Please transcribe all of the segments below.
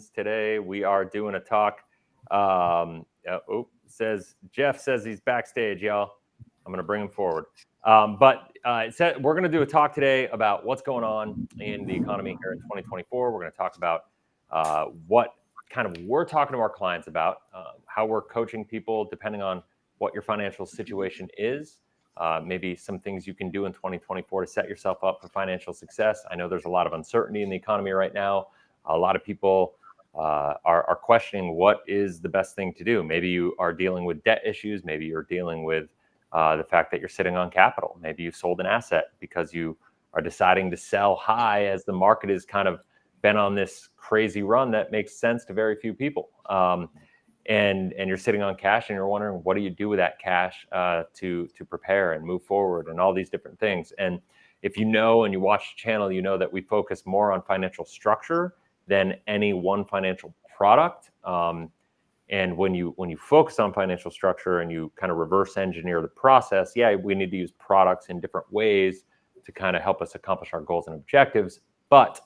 friends. Today we are doing a talk. Jeff says he's backstage, y'all. I'm going to bring him forward. We're going to do a talk today about what's going on in the economy here in 2024. We're going to talk about what kind of we're talking to our clients about, how we're coaching people depending on what your financial situation is. Maybe some things you can do in 2024 to set yourself up for financial success. I know there's a lot of uncertainty in the economy right now. A lot of people are questioning what is the best thing to do. Maybe you are dealing with debt issues. Maybe you're dealing with the fact that you're sitting on capital. Maybe you sold an asset because you are deciding to sell high as the market has kind of been on this crazy run that makes sense to very few people. And you're sitting on cash and you're wondering, what do you do with that cash to prepare and move forward and all these different things. And if you know and you watch the channel, you know that we focus more on financial structure than any one financial product. And when you focus on financial structure and you kind of reverse engineer the process, yeah, we need to use products in different ways to kind of help us accomplish our goals and objectives. But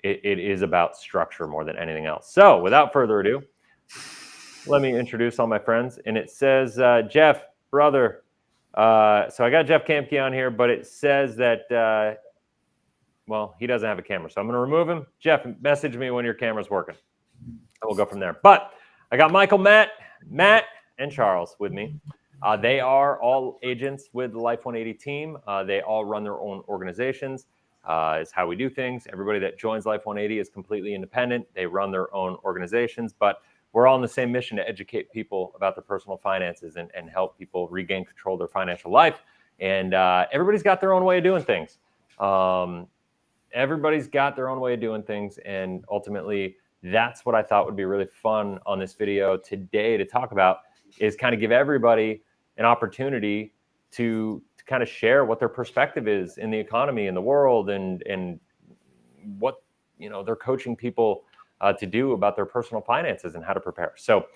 it is about structure more than anything else. So without further ado, let me introduce all my friends. And it says, Jeff, brother. So I got Jeff Kamke on here, but it says that, he doesn't have a camera. So I'm going to remove him. Jeff, message me when your camera's working. And we'll go from there. But I got Michael, Matt, and Charles with me. They are all agents with the LIFE180 team. They all run their own organizations. Is how we do things. Everybody that joins LIFE180 is completely independent. They run their own organizations, but we're all on the same mission to educate people about their personal finances and help people regain control of their financial life. And everybody's got their own way of doing things. Everybody's got their own way of doing things. And ultimately, that's what I thought would be really fun on this video today to talk about, is kind of give everybody an opportunity to kind of share what their perspective is in the economy, in the world, and what they're coaching people to do about their personal finances and how to prepare. So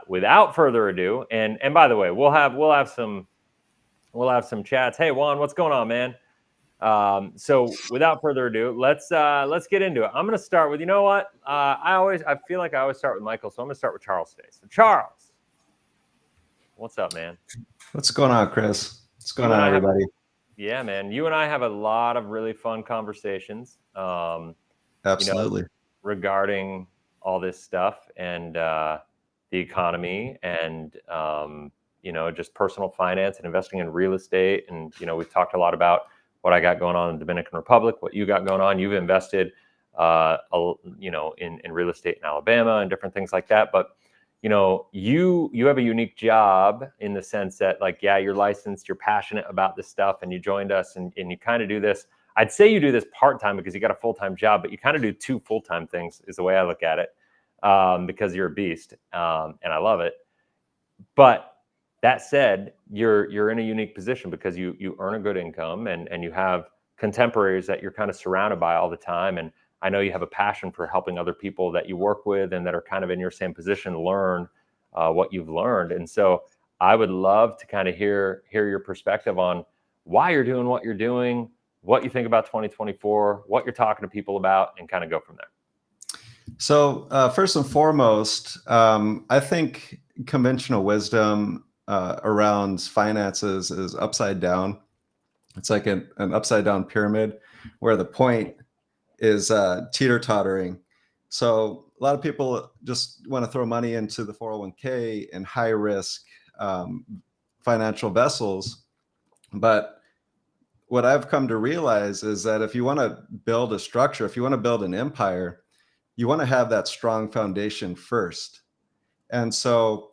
without further ado, and by the way, we'll have some chats. Hey Juan, what's going on, man? So without further ado, let's get into it. I'm going to start with, I feel like I always start with Michael, so I'm going to start with Charles today. So Charles, what's up, man? What's going on, Chris? What's going on, everybody? Yeah, man. You and I have a lot of really fun conversations. Absolutely. Regarding all this stuff and the economy and, just personal finance and investing in real estate. And, we've talked a lot about what I got going on in the Dominican Republic, what you got going on. You've invested, in real estate in Alabama and different things like that. But you have a unique job in the sense that, you're licensed, you're passionate about this stuff, and you joined us and you kind of do this. I'd say you do this part-time because you got a full-time job, but you kind of do two full-time things is the way I look at it, because you're a beast, and I love it. But that said, you're in a unique position because you earn a good income and you have contemporaries that you're kind of surrounded by all the time. And I know you have a passion for helping other people that you work with and that are kind of in your same position learn what you've learned. And so I would love to kind of hear your perspective on why you're doing what you're doing, what you think about 2024, what you're talking to people about, and kind of go from there. So first and foremost, I think conventional wisdom around finances is upside down. It's like an upside down pyramid where the point is teeter-tottering. So a lot of people just want to throw money into the 401k and high risk financial vessels. But what I've come to realize is that if you want to build a structure, if you want to build an empire, you want to have that strong foundation first. And so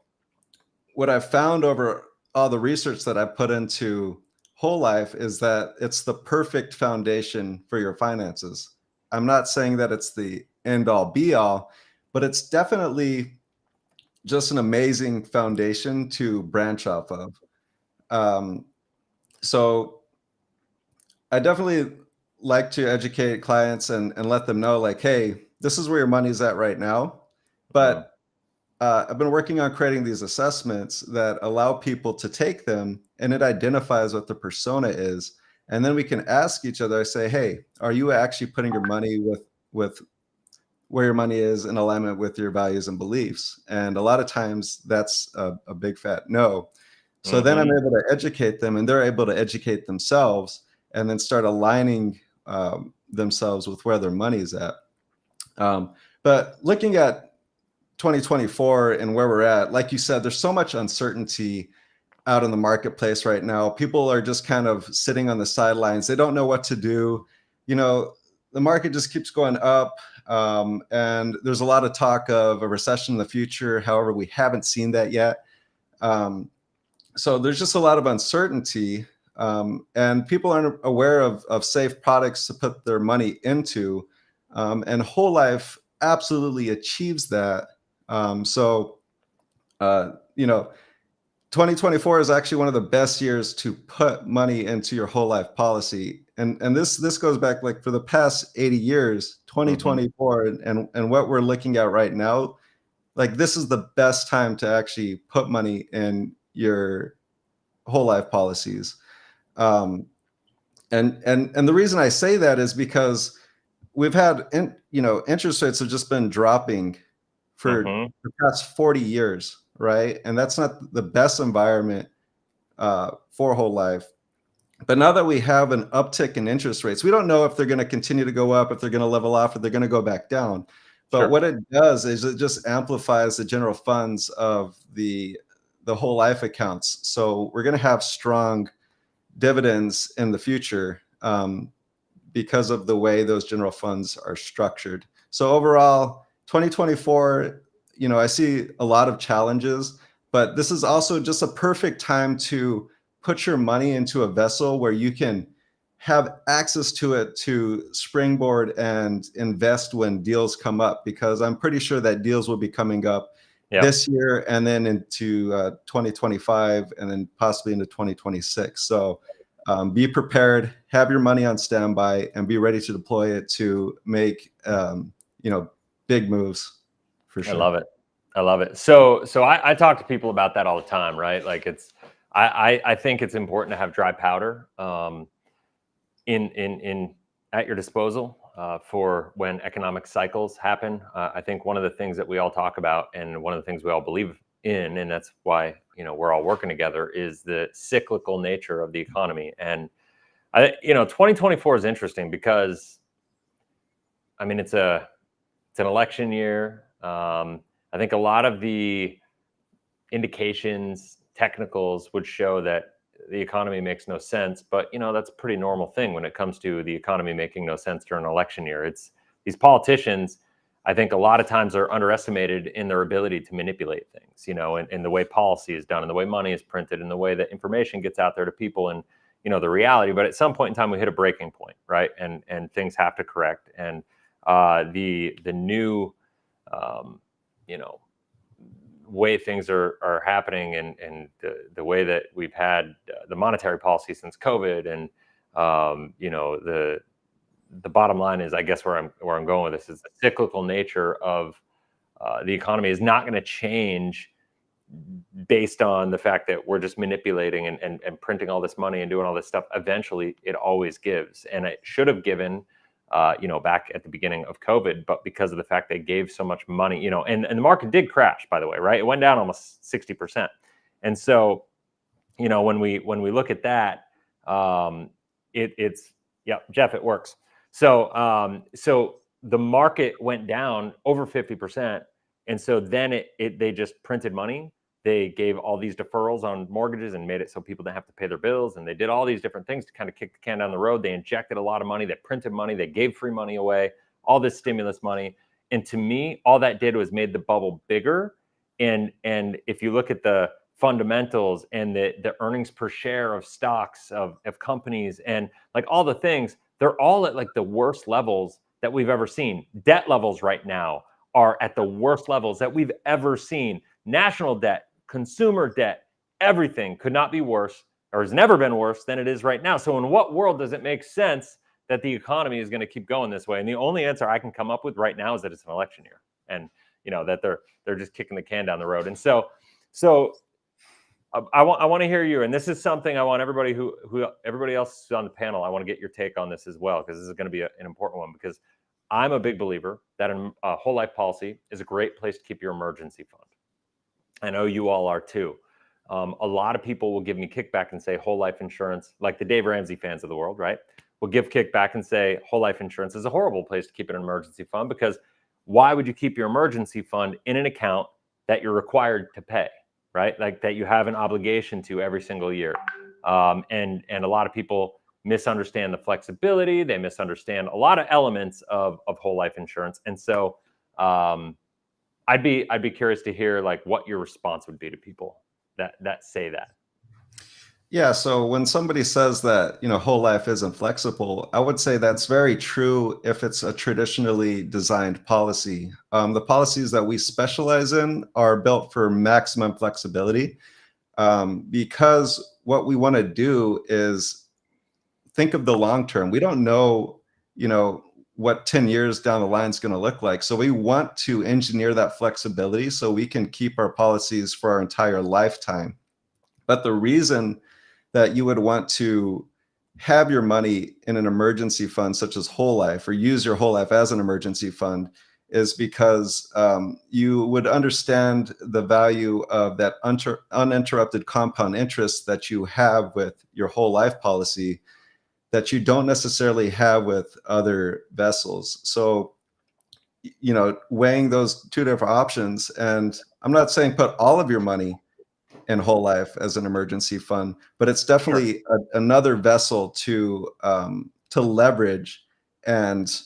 what I've found over all the research that I've put into whole life is that it's the perfect foundation for your finances. I'm not saying that it's the end all be all, but it's definitely just an amazing foundation to branch off of. So I definitely like to educate clients and let them know, hey, this is where your money's at right now. But I've been working on creating these assessments that allow people to take them, and it identifies what the persona is. And then we can ask each other, I say, hey, are you actually putting your money with where your money is in alignment with your values and beliefs. And a lot of times that's a big fat no. So then I'm able to educate them, and they're able to educate themselves, and then start aligning themselves with where their money's at. But looking at 2024 and where we're at, like you said, there's so much uncertainty out in the marketplace right now. People are just kind of sitting on the sidelines. They don't know what to do. You know, the market just keeps going up. And there's a lot of talk of a recession in the future. However, we haven't seen that yet. So there's just a lot of uncertainty. And people aren't aware of safe products to put their money into. And Whole Life absolutely achieves that. You know, 2024 is actually one of the best years to put money into your whole life policy. And this goes back, like, for the past 80 years, 2024 and what we're looking at right now, like, this is the best time to actually put money in your whole life policies. And the reason I say that is because we've had interest rates have just been dropping for the past 40 years, right? And that's not the best environment for whole life. But now that we have an uptick in interest rates, we don't know if they're going to continue to go up, if they're going to level off, if they're going to go back down. But what it does is it just amplifies the general funds of the whole life accounts. So we're going to have strong dividends in the future because of the way those general funds are structured. So overall, 2024, I see a lot of challenges, but this is also just a perfect time to put your money into a vessel where you can have access to it to springboard and invest when deals come up, because I'm pretty sure that deals will be coming up this year and then into 2025 and then possibly into 2026. So be prepared, have your money on standby, and be ready to deploy it to make big moves for sure. I love it. So I talk to people about that all the time, right? Like, I think it's important to have dry powder in at your disposal for when economic cycles happen. I think one of the things that we all talk about, and one of the things we all believe in, and that's why we're all working together, is the cyclical nature of the economy. And 2024 is interesting because, I mean, it's an election year. I think a lot of the indications, technicals would show that the economy makes no sense, but that's a pretty normal thing when it comes to the economy making no sense during an election year. It's these politicians, I think, a lot of times are underestimated in their ability to manipulate things, and the way policy is done, and the way money is printed, and the way that information gets out there to people, and the reality. But at some point in time, we hit a breaking point, right? And things have to correct. And the new way things are happening, and the way that we've had the monetary policy since COVID, and the bottom line is, I guess, where I'm going with this, is the cyclical nature of the economy is not going to change based on the fact that we're just manipulating and printing all this money and doing all this stuff. Eventually, it always gives, and it should have given back at the beginning of COVID, but because of the fact they gave so much money, and the market did crash, by the way, right? It went down almost 60%. And so, when we look at that, it's Jeff, it works. So the market went down over 50%. And so then they just printed money. They gave all these deferrals on mortgages and made it so people didn't have to pay their bills. And they did all these different things to kind of kick the can down the road. They injected a lot of money. They printed money. They gave free money away, all this stimulus money. And to me, all that did was made the bubble bigger. And if you look at the fundamentals and the earnings per share of stocks, of companies, and like all the things, they're all at like the worst levels that we've ever seen. Debt levels right now are at the worst levels that we've ever seen. National debt, consumer debt, everything could not be worse, or has never been worse than it is right now. So in what world does it make sense that the economy is going to keep going this way? And the only answer I can come up with right now is that it's an election year, and that they're just kicking the can down the road. And so I want to hear you, and this is something I want everybody else on the panel, I want to get your take on this as well, because this is going to be an important one, because I'm a big believer that a whole life policy is a great place to keep your emergency fund. I know you all are too. A lot of people will give me kickback and say whole life insurance, like the Dave Ramsey fans of the world, right? Will give kickback and say whole life insurance is a horrible place to keep an emergency fund, because why would you keep your emergency fund in an account that you're required to pay, right? Like that you have an obligation to every single year. And a lot of people misunderstand the flexibility. They misunderstand a lot of elements of whole life insurance. And so I'd be curious to hear like what your response would be to people that say that. Yeah, so when somebody says that, whole life isn't flexible, I would say that's very true if it's a traditionally designed policy. The policies that we specialize in are built for maximum flexibility, because what we want to do is think of the long term. We don't know, what 10 years down the line is going to look like. So we want to engineer that flexibility so we can keep our policies for our entire lifetime. But the reason that you would want to have your money in an emergency fund such as whole life, or use your whole life as an emergency fund, is because you would understand the value of that uninterrupted compound interest that you have with your whole life policy that you don't necessarily have with other vessels. So, weighing those two different options, and I'm not saying put all of your money in whole life as an emergency fund, but it's definitely another vessel to leverage and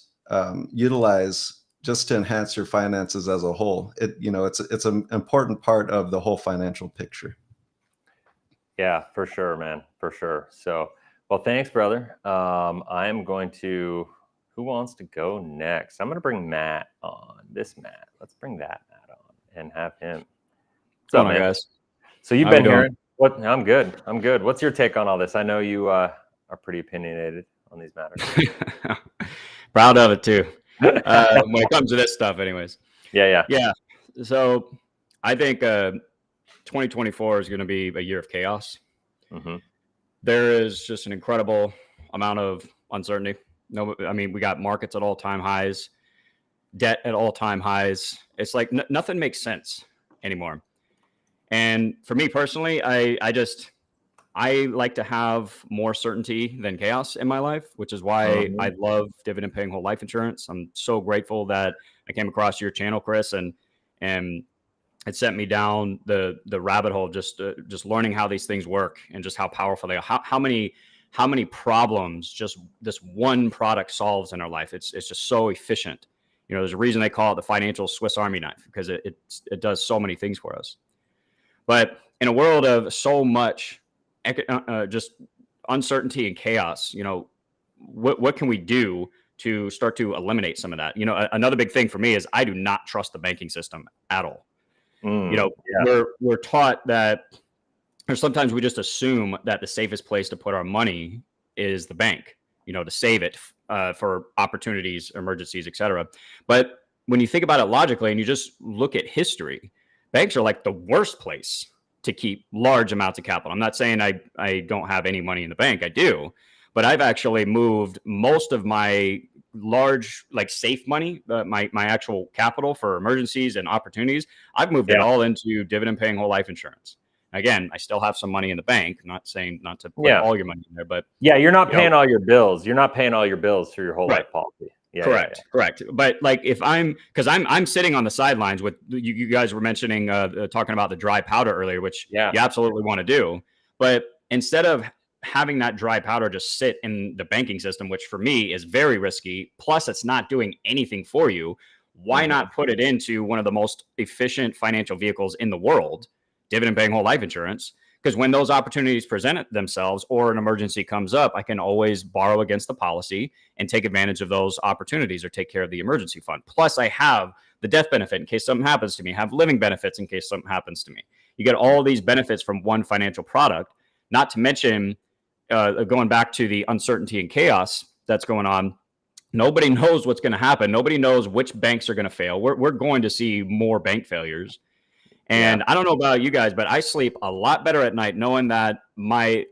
utilize just to enhance your finances as a whole. It's an important part of the whole financial picture. Yeah, for sure, man, for sure. So, well, thanks, brother. I'm going to. Who wants to go next? I'm going to bring Matt on. This Matt. Let's bring that Matt on and have him. What's up, man? Guys? So you've been hearing what? I'm good. I'm good. What's your take on all this? I know you are pretty opinionated on these matters. Proud of it too. When it comes to this stuff, anyways. Yeah. So I think 2024 is going to be a year of chaos. Mm-hmm. There is just an incredible amount of uncertainty. We got markets at all-time highs, debt at all-time highs. It's like nothing makes sense anymore. And for me personally, I like to have more certainty than chaos in my life, which is why I love dividend paying whole life insurance. I'm so grateful that I came across your channel, Chris, and it sent me down the rabbit hole, just learning how these things work and just how powerful they are. How many problems just this one product solves in our life. It's just so efficient. There's a reason they call it the financial Swiss Army knife, because it does so many things for us. But in a world of so much just uncertainty and chaos, what can we do to start to eliminate some of that? Another big thing for me is I do not trust the banking system at all. We're taught that, or sometimes we just assume that the safest place to put our money is the bank, to save it for opportunities, emergencies, etc. But when you think about it logically and you just look at history, banks are like the worst place to keep large amounts of capital. I'm not saying I don't have any money in the bank. I do. But I've actually moved most of my large, like safe money, my actual capital for emergencies and opportunities. I've moved it all into dividend paying whole life insurance. Again, I still have some money in the bank. I'm not saying not to put all your money in there, but you're not paying all your bills. You're not paying all your bills through your whole life policy. Correct. But like if because I'm sitting on the sidelines with you guys were mentioning talking about the dry powder earlier, which you absolutely want to do. But instead of having that dry powder just sit in the banking system, which for me is very risky, plus it's not doing anything for you, why not put it into one of the most efficient financial vehicles in the world, dividend paying whole life insurance? Because when those opportunities present themselves or an emergency comes up, I can always borrow against the policy and take advantage of those opportunities or take care of the emergency fund. Plus, I have the death benefit in case something happens to me, have living benefits in case something happens to me. You get all these benefits from one financial product, not to mention going back to the uncertainty and chaos that's going on. Nobody knows what's going to happen. Nobody knows which banks are going to fail. We're going to see more bank failures. And I don't know about you guys, but I sleep a lot better at night knowing that my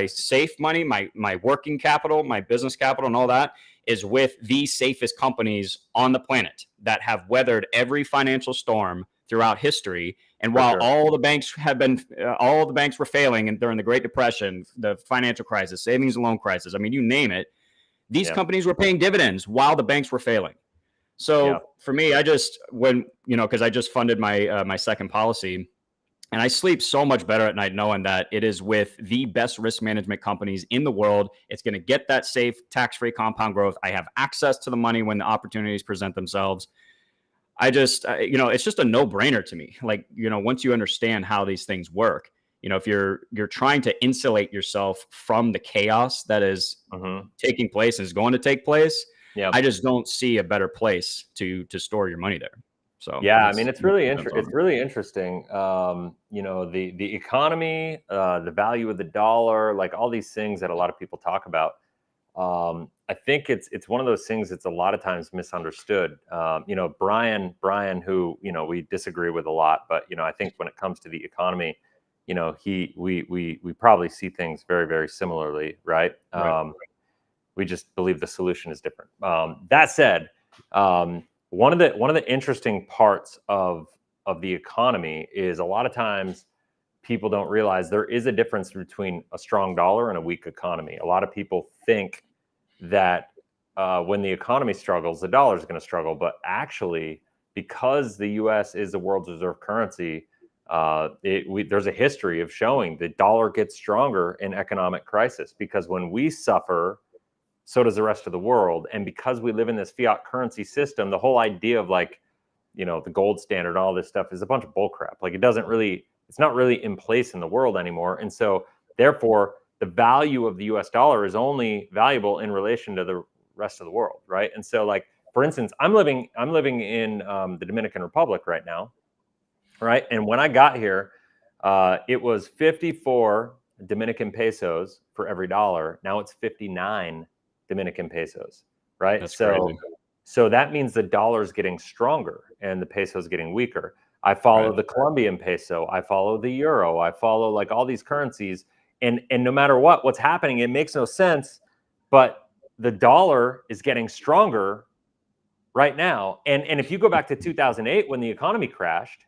safe money, my working capital, my business capital and all that is with the safest companies on the planet that have weathered every financial storm throughout history. And while all the banks were failing, and during the Great Depression, the financial crisis, savings and loan crisis, I mean, you name it, these companies were paying dividends while the banks were failing. So for me, because I just funded my second policy, and I sleep so much better at night knowing that it is with the best risk management companies in the world. It's going to get that safe, tax-free compound growth. I have access to the money when the opportunities present themselves. It's just a no-brainer to me. Like, once you understand how these things work, if you're trying to insulate yourself from the chaos that is taking place and is going to take place, I just don't see a better place to store your money there. So I mean, it's really interesting. The economy, the value of the dollar, like all these things that a lot of people talk about. I think it's one of those things that's a lot of times misunderstood. Brian, who we disagree with a lot, but I think when it comes to the economy, we probably see things very, very similarly, right? We just believe the solution is different. That said, one of the interesting parts of the economy is a lot of times people don't realize there is a difference between a strong dollar and a weak economy. A lot of people think that when the economy struggles, the dollar is going to struggle. But actually, because the U.S. is the world's reserve currency, there's a history of showing the dollar gets stronger in economic crisis, because when we suffer, so does the rest of the world. And because we live in this fiat currency system, the whole idea of the gold standard and all this stuff is a bunch of bullcrap. Like, it's not really in place in the world anymore. And so therefore, the value of the US dollar is only valuable in relation to the rest of the world, right? And so, like, for instance, I'm living in the Dominican Republic right now, right? And when I got here, it was 54 Dominican pesos for every dollar. Now it's 59 Dominican pesos, right? That's crazy. So that means the dollar is getting stronger and the peso is getting weaker. I follow the Colombian peso. I follow the euro. I follow like all these currencies. And no matter what's happening, it makes no sense. But the dollar is getting stronger right now. And if you go back to 2008, when the economy crashed,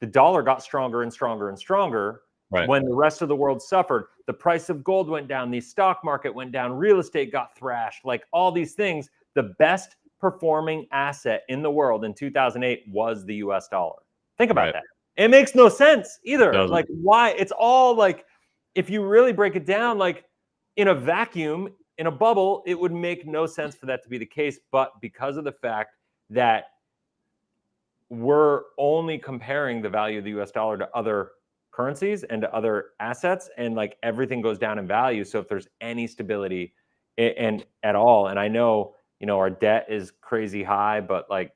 the dollar got stronger and stronger and stronger. When the rest of the world suffered. The price of gold went down. The stock market went down. Real estate got thrashed. Like all these things, the best performing asset in the world in 2008 was the US dollar. Think about that. It makes no sense either. Like, why? It's all like, if you really break it down, like in a vacuum, in a bubble, it would make no sense for that to be the case. But because of the fact that we're only comparing the value of the US dollar to other currencies and to other assets, and like everything goes down in value. So if there's any stability and at all, and I know, our debt is crazy high, but like,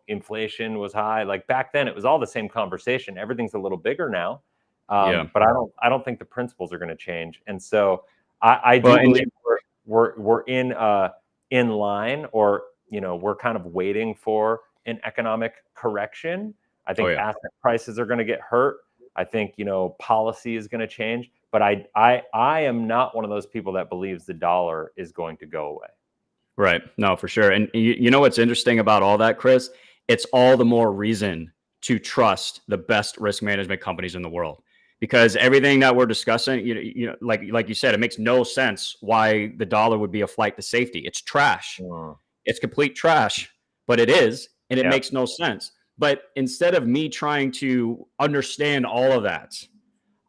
inflation was high. Like back then it was all the same conversation. Everything's a little bigger now. But I don't think the principles are going to change. And so I do believe we're in line, or, we're kind of waiting for an economic correction. I think asset prices are going to get hurt. I think, policy is going to change, but I am not one of those people that believes the dollar is going to go away. Right. No, for sure. And you know what's interesting about all that, Chris? It's all the more reason to trust the best risk management companies in the world, because everything that we're discussing, like you said, it makes no sense why the dollar would be a flight to safety. It's trash. It's complete trash, but it is, and it makes no sense. But instead of me trying to understand all of that,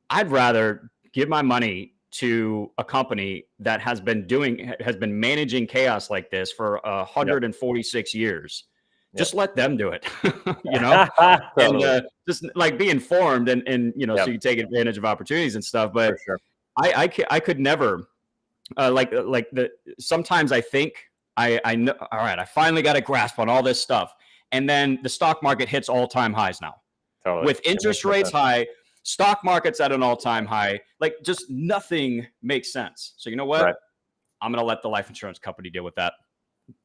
I'd rather give my money to a company that has been managing chaos like this for 146 years. Just let them do it, totally. And just like be informed and so you take advantage of opportunities and stuff. But I could never sometimes I think I know, all right, I finally got a grasp on all this stuff. And then the stock market hits all-time highs now. With interest rates high, stock market's at an all-time high. Like, just nothing makes sense. So you know what? I'm going to let the life insurance company deal with that.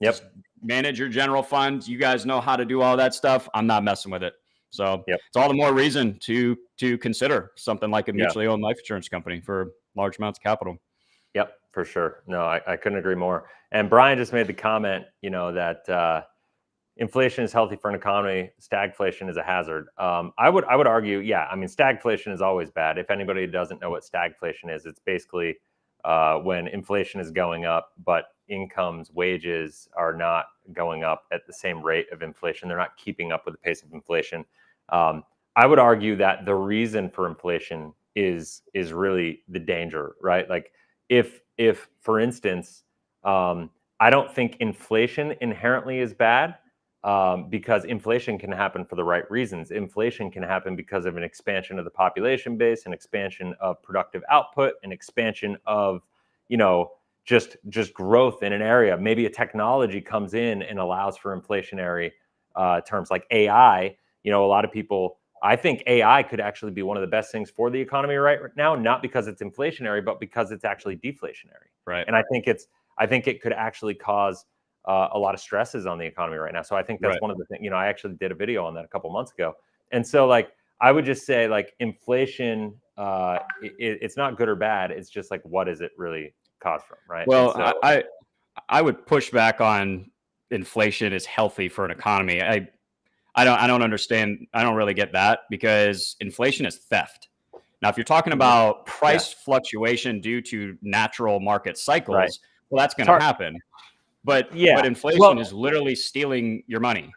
Just manage your general funds. You guys know how to do all that stuff. I'm not messing with it. So it's all the more reason to consider something like a mutually owned life insurance company for large amounts of capital. for sure. No, I couldn't agree more. And Brian just made the comment, that inflation is healthy for an economy. Stagflation is a hazard. I would argue, yeah. I mean, stagflation is always bad. If anybody doesn't know what stagflation is, it's basically when inflation is going up, but incomes, wages are not going up at the same rate of inflation. They're not keeping up with the pace of inflation. I would argue that the reason for inflation is really the danger, right? Like if for instance, I don't think inflation inherently is bad. Because inflation can happen for the right reasons. Inflation can happen because of an expansion of the population base, an expansion of productive output, an expansion of, just growth in an area. Maybe a technology comes in and allows for inflationary terms like AI. A lot of people, I think AI could actually be one of the best things for the economy right now, not because it's inflationary, but because it's actually deflationary. Right. And I think it could actually cause a lot of stresses on the economy right now. So I think that's one of the things, I actually did a video on that a couple months ago. And so I would just say inflation, it's not good or bad. It's just what is it really caused from, right? Well, so, I would push back on inflation is healthy for an economy. I don't understand. I don't really get that, because inflation is theft. Now, if you're talking about price fluctuation due to natural market cycles, well, that's going to happen. But inflation is literally stealing your money.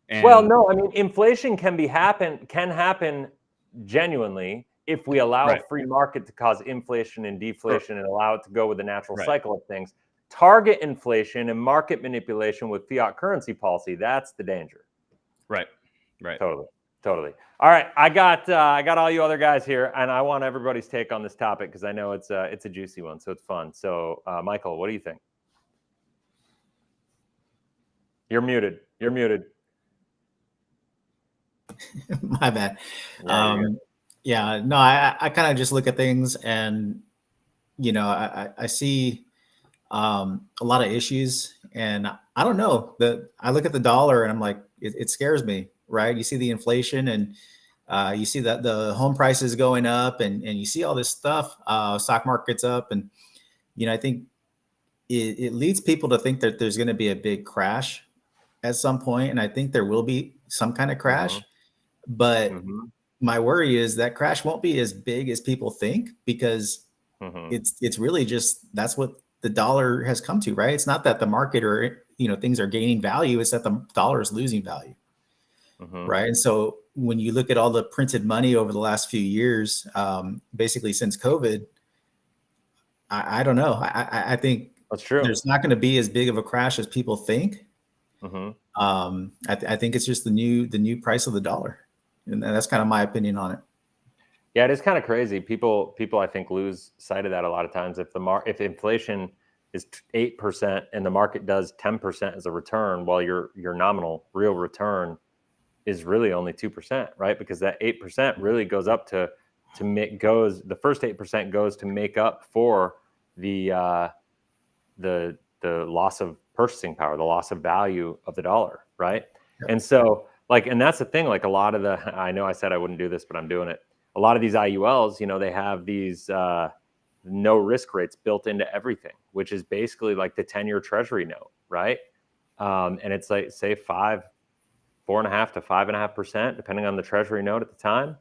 And no, I mean, inflation can happen genuinely if we allow a free market to cause inflation and deflation and allow it to go with the natural cycle of things. Target inflation and market manipulation with fiat currency policy, that's the danger. Right. Totally. All right, I got all you other guys here, and I want everybody's take on this topic because I know it's a juicy one, so it's fun. So, Michael, what do you think? You're muted. My bad. No, I kind of just look at things and, I see a lot of issues, and I don't know that I look at the dollar and I'm like, it scares me, right? You see the inflation and you see that the home prices going up and you see all this stuff, stock market's up. And, I think it leads people to think that there's going to be a big crash at some point. And I think there will be some kind of crash, but my worry is that crash won't be as big as people think, because it's really just, that's what the dollar has come to, right? It's not that the market or, things are gaining value. It's that the dollar is losing value. Right. And so when you look at all the printed money over the last few years, basically since COVID, I don't know. I think that's true. There's not going to be as big of a crash as people think. I think it's just the new price of the dollar, and that's kind of my opinion on it. Yeah, it is kind of crazy. People I think lose sight of that a lot of times. If inflation is 8% and the market does 10% as a return, while your nominal real return is really only 2%, right? Because that 8% really goes up the first 8% goes to make up for the loss of purchasing power, the loss of value of the dollar, right? Yep. And so and that's the thing, a lot of I know I said I wouldn't do this, but I'm doing it. A lot of these IULs, they have these no risk rates built into everything, which is basically like the 10-year treasury note, right? And it's say 4.5% to 5.5%, depending on the treasury note at the time,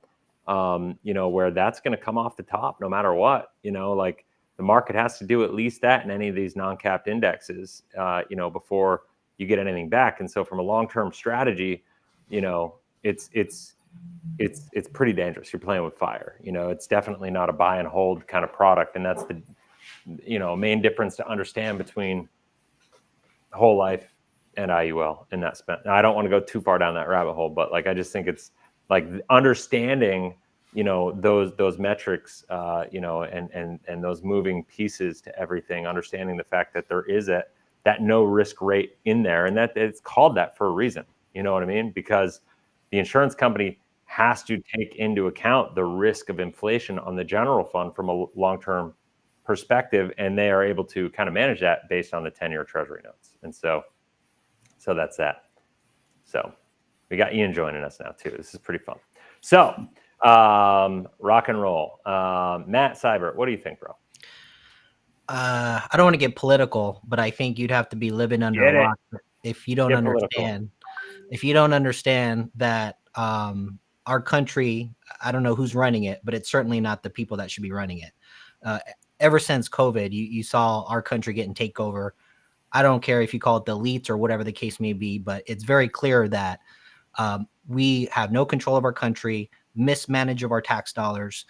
where that's going to come off the top no matter what. The market has to do at least that in any of these non-capped indexes, before you get anything back. And so from a long-term strategy, it's pretty dangerous. You're playing with fire. It's definitely not a buy and hold kind of product. And that's the, main difference to understand between whole life and IUL in that spend. Now, I don't want to go too far down that rabbit hole, but I just think it's understanding, those metrics, and those moving pieces to everything, understanding the fact that there is that no risk rate in there, and that it's called that for a reason. You know what I mean? Because the insurance company has to take into account the risk of inflation on the general fund from a long-term perspective, and they are able to kind of manage that based on the 10-year treasury notes. And so that's that. So we got Ian joining us now too. This is pretty fun. So rock and roll. Matt Seibert, what do you think, bro? I don't want to get political, but I think you'd have to be living under Get a it. rock if you don't Get political. understand. If you don't understand that our country, I don't know who's running it, but it's certainly not the people that should be running it. Ever since COVID, you saw our country getting takeover. I don't care if you call it the elites or whatever the case may be, but it's very clear that we have no control of our country, mismanage of our tax dollars,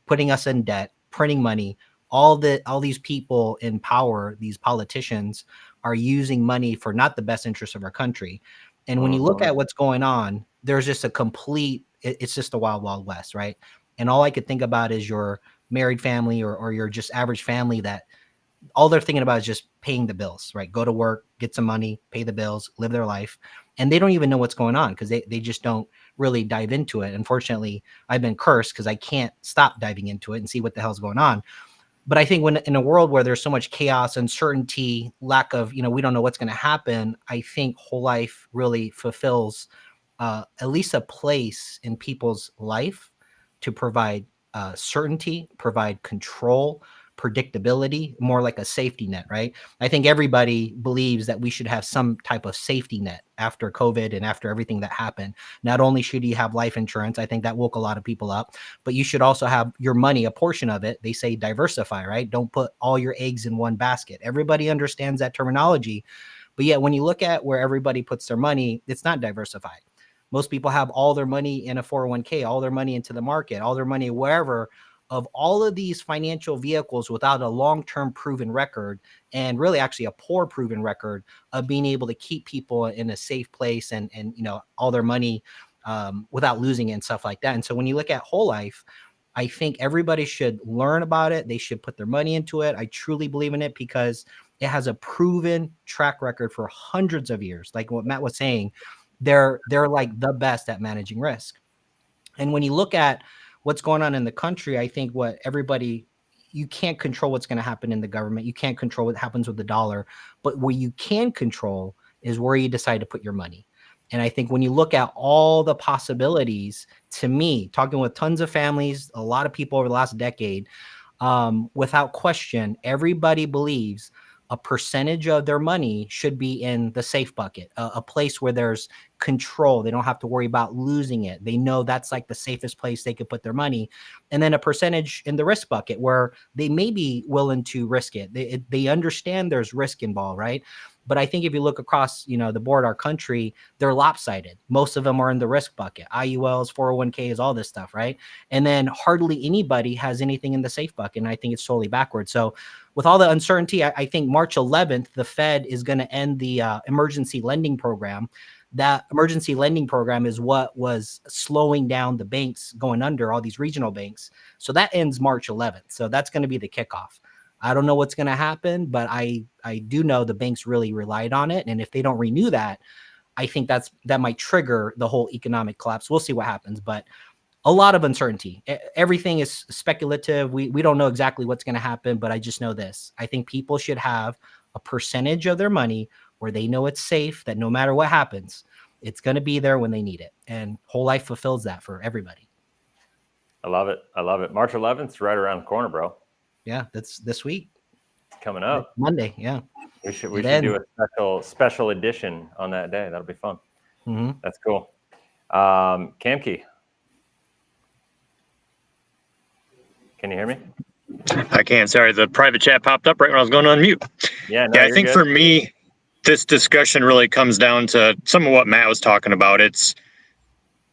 putting us in debt, printing money. All these people in power, these politicians, are using money for not the best interest of our country. And when you look at what's going on, there's just a complete. It's just a wild, wild west, right? And all I could think about is your married family or your just average family that all they're thinking about is just paying the bills, right? Go to work, get some money, pay the bills, live their life. And they don't even know what's going on because they just don't really dive into it. Unfortunately, I've been cursed because I can't stop diving into it and see what the hell's going on. But I think when in a world where there's so much chaos, uncertainty, lack of, we don't know what's going to happen, I think Whole Life really fulfills at least a place in people's life to provide certainty, provide control, predictability, more like a safety net, right? I think everybody believes that we should have some type of safety net after COVID and after everything that happened. Not only should you have life insurance, I think that woke a lot of people up, but you should also have your money, a portion of it. They say diversify, right? Don't put all your eggs in one basket. Everybody understands that terminology. But yet, when you look at where everybody puts their money, it's not diversified. Most people have all their money in a 401k, all their money into the market, all their money wherever, of all of these financial vehicles without a long-term proven record, and really actually a poor proven record of being able to keep people in a safe place and all their money without losing it and stuff like that. And so when you look at Whole Life, I think everybody should learn about it. They should put their money into it. I truly believe in it because it has a proven track record for hundreds of years. Like what Matt was saying, they're like the best at managing risk. And when you look at what's going on in the country, I think you can't control what's going to happen in the government. You can't control what happens with the dollar, but what you can control is where you decide to put your money. And I think when you look at all the possibilities, to me, talking with tons of families, a lot of people over the last decade, without question, everybody believes a percentage of their money should be in the safe bucket, a place where there's control. They don't have to worry about losing it. They know that's like the safest place they could put their money. And then a percentage in the risk bucket where they may be willing to risk it. They understand there's risk involved, right? But I think if you look across, the board, our country, they're lopsided. Most of them are in the risk bucket, IULs, 401ks, all this stuff, right? And then hardly anybody has anything in the safe bucket. And I think it's totally backwards. So with all the uncertainty, I think March 11th, the Fed is going to end the emergency lending program. That emergency lending program is what was slowing down the banks going under, all these regional banks. So that ends March 11th. So that's going to be the kickoff. I don't know what's going to happen, but I do know the banks really relied on it. And if they don't renew that, I think that might trigger the whole economic collapse. We'll see what happens, but a lot of uncertainty. Everything is speculative. We don't know exactly what's going to happen, but I just know this. I think people should have a percentage of their money where they know it's safe, that no matter what happens, it's going to be there when they need it. And Whole Life fulfills that for everybody. I love it. I love it. March 11th is right around the corner, bro. Yeah, that's this week. Coming up. Monday, yeah. We should do a special edition on that day. That'll be fun. Mm-hmm. That's cool. Camkey. Can you hear me? I can. Sorry, the private chat popped up right when I was going on mute. Yeah, no, I think for me, this discussion really comes down to some of what Matt was talking about.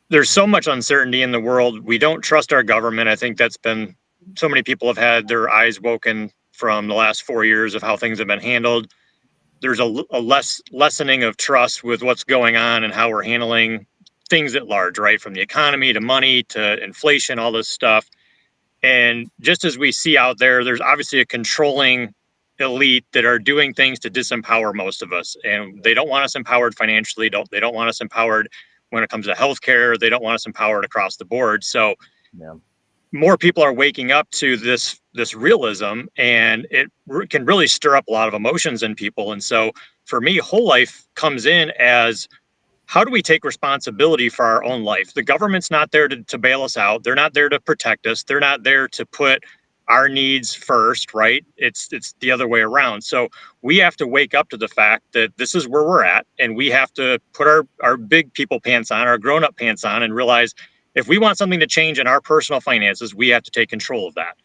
There's so much uncertainty in the world. We don't trust our government. I think that's been, so many people have had their eyes woken from the last 4 years of how things have been handled. There's a lessening of trust with what's going on and how we're handling things at large, right? From the economy to money to inflation, all this stuff. And just as we see out there, there's obviously a controlling elite that are doing things to disempower most of us. And they don't want us empowered financially. They don't want us empowered when it comes to healthcare. They don't want us empowered across the board. So more people are waking up to this realism, and it can really stir up a lot of emotions in people. And so for me, Whole Life comes in as, how do we take responsibility for our own life? The government's not there to bail us out. They're not there to protect us. They're not there to put our needs first, right? It's the other way around. So we have to wake up to the fact that this is where we're at, and we have to put our big people pants on, our grown-up pants on, and realize if we want something to change in our personal finances, we have to take control of that.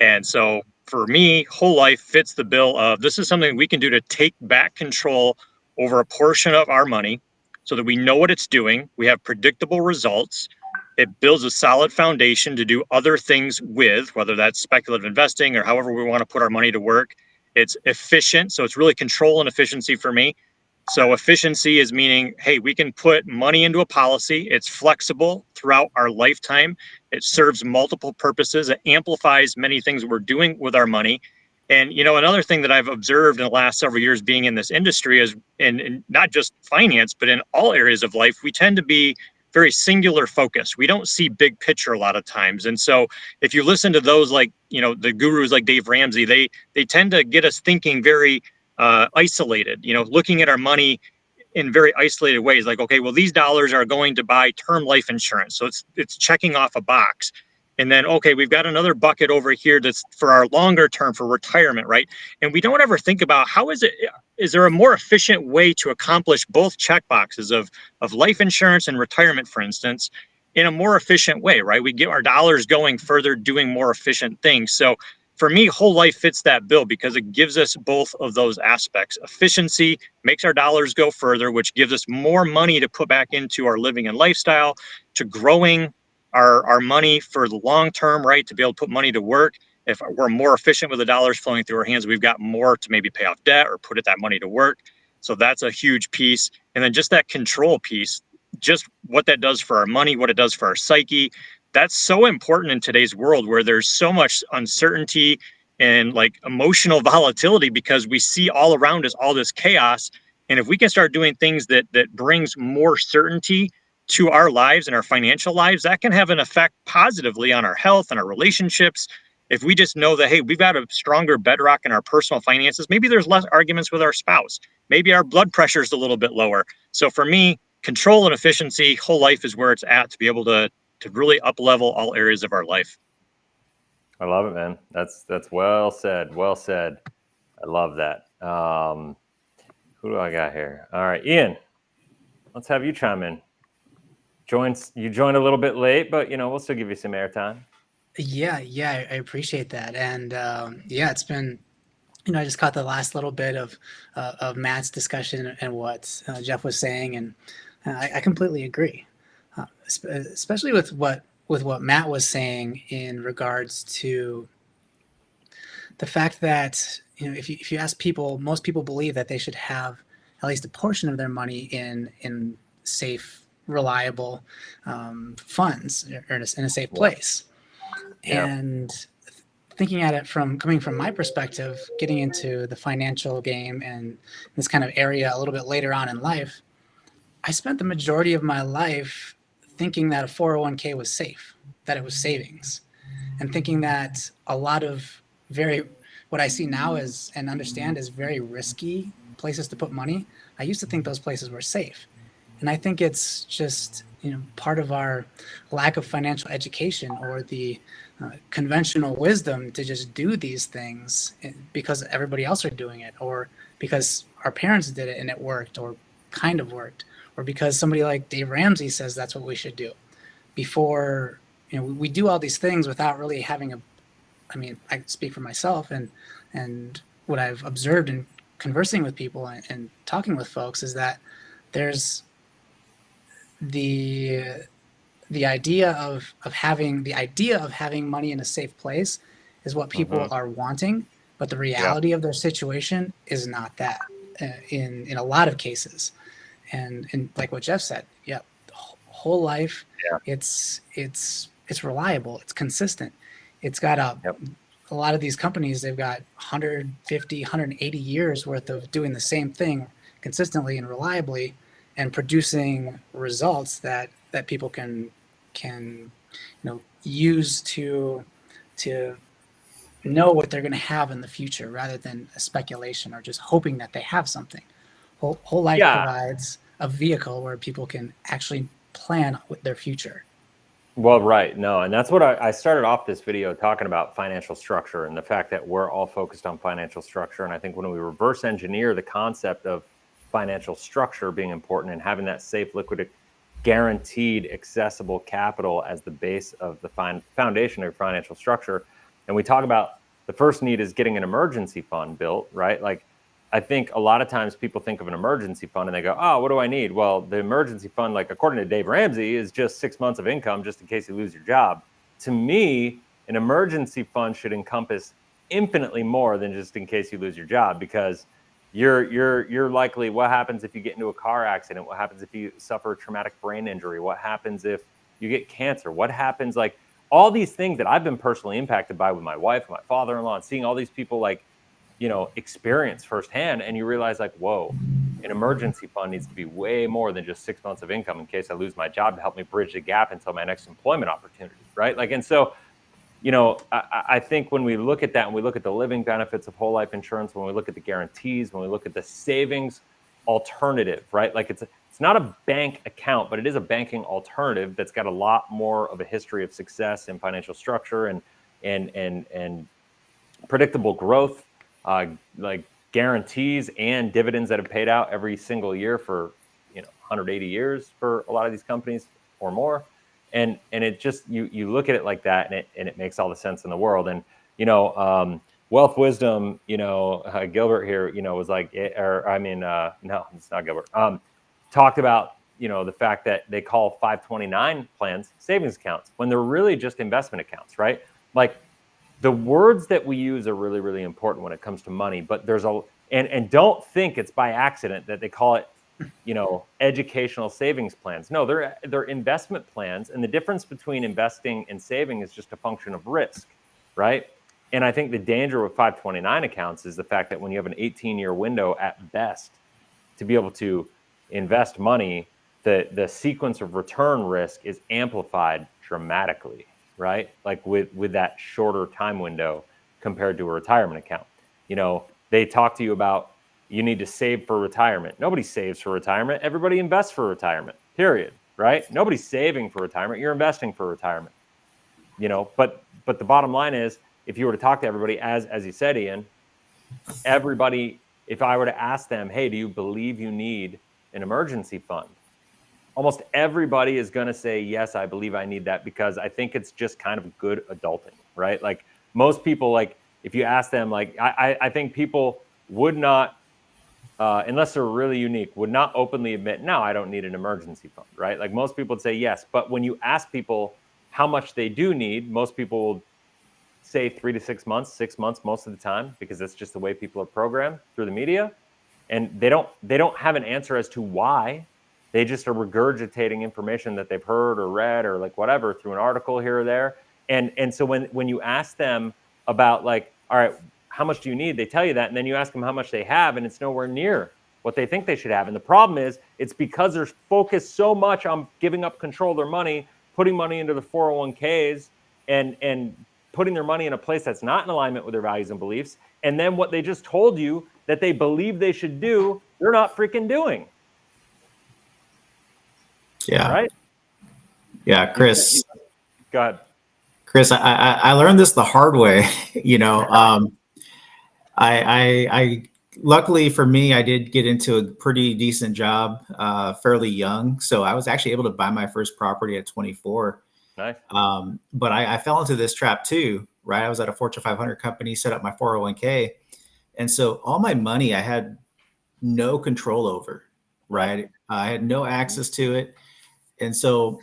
And so for me, whole life fits the bill of this is something we can do to take back control over a portion of our money so that we know what it's doing. We have predictable results. It builds a solid foundation to do other things with, whether that's speculative investing or however we want to put our money to work. It's efficient. So it's really control and efficiency for me. So efficiency is meaning, hey, we can put money into a policy. It's flexible throughout our lifetime. It serves multiple purposes. It amplifies many things we're doing with our money. And, another thing that I've observed in the last several years being in this industry is, in not just finance, but in all areas of life, we tend to be very singular focused. We don't see big picture a lot of times. And so if you listen to those, like, the gurus like Dave Ramsey, they tend to get us thinking very isolated, looking at our money in very isolated ways. Like, okay, well, these dollars are going to buy term life insurance. So it's checking off a box. And then, okay, we've got another bucket over here that's for our longer term for retirement, right? And we don't ever think about is there a more efficient way to accomplish both check boxes of life insurance and retirement, for instance, in a more efficient way, right? We get our dollars going further, doing more efficient things. So for me, whole life fits that bill because it gives us both of those aspects. Efficiency makes our dollars go further, which gives us more money to put back into our living and lifestyle, to growing our money for the long term, right? To be able to put money to work. If we're more efficient with the dollars flowing through our hands, we've got more to maybe pay off debt or put that money to work. So that's a huge piece. And then just that control piece, just what that does for our money, what it does for our psyche. That's so important in today's world where there's so much uncertainty and like emotional volatility because we see all around us all this chaos. And if we can start doing things that brings more certainty to our lives and our financial lives, that can have an effect positively on our health and our relationships. If we just know that, hey, we've got a stronger bedrock in our personal finances, maybe there's less arguments with our spouse. Maybe our blood pressure is a little bit lower. So for me, control and efficiency, whole life is where it's at to be able to really up level all areas of our life. I love it, man. That's well said. Well said. I love that. Who do I got here? All right, Ian, let's have you chime in. You joined a little bit late, but we'll still give you some airtime. Yeah, I appreciate that. And it's been, I just caught the last little bit of Matt's discussion and what Jeff was saying, and I completely agree, especially with what Matt was saying in regards to the fact that if you ask people, most people believe that they should have at least a portion of their money in safe, reliable funds or in a safe place. Yeah. And thinking at it coming from my perspective, getting into the financial game and this kind of area a little bit later on in life, I spent the majority of my life thinking that a 401k was safe, that it was savings, and thinking that a lot of what I see now is and understand is very risky places to put money. I used to think those places were safe. And I think it's just, part of our lack of financial education or the conventional wisdom to just do these things because everybody else are doing it, or because our parents did it and it worked or kind of worked, or because somebody like Dave Ramsey says that's what we should do. Before, we do all these things without really having I speak for myself and what I've observed in conversing with people and talking with folks is that there's the idea of having money in a safe place is what people are wanting, but the reality of their situation is not that in a lot of cases. And like what Jeff said, whole life, it's reliable, it's consistent. It's got a lot of these companies, they've got 150, 180 years worth of doing the same thing consistently and reliably and producing results that people can use to know what they're going to have in the future rather than a speculation or just hoping that they have something. Whole life provides a vehicle where people can actually plan with their future. Well, right. No, and that's what I started off this video talking about, financial structure and the fact that we're all focused on financial structure. And I think when we reverse engineer the concept of financial structure being important and having that safe, liquid, guaranteed, accessible capital as the base of the foundation of financial structure, and we talk about the first need is getting an emergency fund built, right? Like, I think a lot of times people think of an emergency fund and they go, oh, what do I need? Well, the emergency fund, like according to Dave Ramsey, is just 6 months of income just in case you lose your job. To me, an emergency fund should encompass infinitely more than just in case you lose your job, because you're likely, what happens if you get into a car accident? What happens if you suffer a traumatic brain injury? What happens if you get cancer? What happens, like all these things that I've been personally impacted by with my wife and my father-in-law, and seeing all these people like, experience firsthand, and you realize like, whoa, an emergency fund needs to be way more than just 6 months of income in case I lose my job, to help me bridge the gap until my next employment opportunity, right? Like, and so, I think when we look at that, and we look at the living benefits of whole life insurance, when we look at the guarantees, when we look at the savings alternative, right? Like, it's not a bank account, but it is a banking alternative that's got a lot more of a history of success and financial structure and predictable growth, like guarantees and dividends that have paid out every single year for 180 years for a lot of these companies or more. And it just, you look at it like that, and it makes all the sense in the world. And Wealth Wisdom, Gilbert here, was like, no, it's not Gilbert. Talked about the fact that they call 529 plans savings accounts when they're really just investment accounts, right? Like, the words that we use are really, really important when it comes to money, but there's and don't think it's by accident that they call it, educational savings plans. No, they're investment plans. And the difference between investing and saving is just a function of risk, right? And I think the danger with 529 accounts is the fact that when you have an 18-year window at best to be able to invest money, the sequence of return risk is amplified dramatically, right? Like with that shorter time window compared to a retirement account. They talk to you about, you need to save for retirement. Nobody saves for retirement. Everybody invests for retirement, period, right? Nobody's saving for retirement. You're investing for retirement, but the bottom line is, if you were to talk to everybody, as you said, Ian, everybody, if I were to ask them, hey, do you believe you need an emergency fund? Almost everybody is going to say, yes, I believe I need that, because I think it's just kind of good adulting, right? Like, most people, like, if you ask them, like, I think people would not, unless they're really unique, would not openly admit, no, I don't need an emergency fund, right? Like, most people would say yes. But when you ask people how much they do need, most people will say 3 to 6 months, 6 months most of the time, because that's just the way people are programmed through the media. And they don't have an answer as to why. They just are regurgitating information that they've heard or read or like whatever through an article here or there. And so when you ask them about, like, all right, how much do you need? They tell you that, and then you ask them how much they have, and it's nowhere near what they think they should have. And the problem is, it's because they're focused so much on giving up control of their money, putting money into the 401ks, and putting their money in a place that's not in alignment with their values and beliefs. And then what they just told you that they believe they should do, they're not freaking doing. Yeah. Right? Yeah, Chris. Go ahead. Chris, I learned this the hard way. I luckily for me, I did get into a pretty decent job fairly young. So I was actually able to buy my first property at 24. Nice. But I fell into this trap too, right? I was at a Fortune 500 company, set up my 401k. And so all my money I had no control over, right? I had no access to it. And so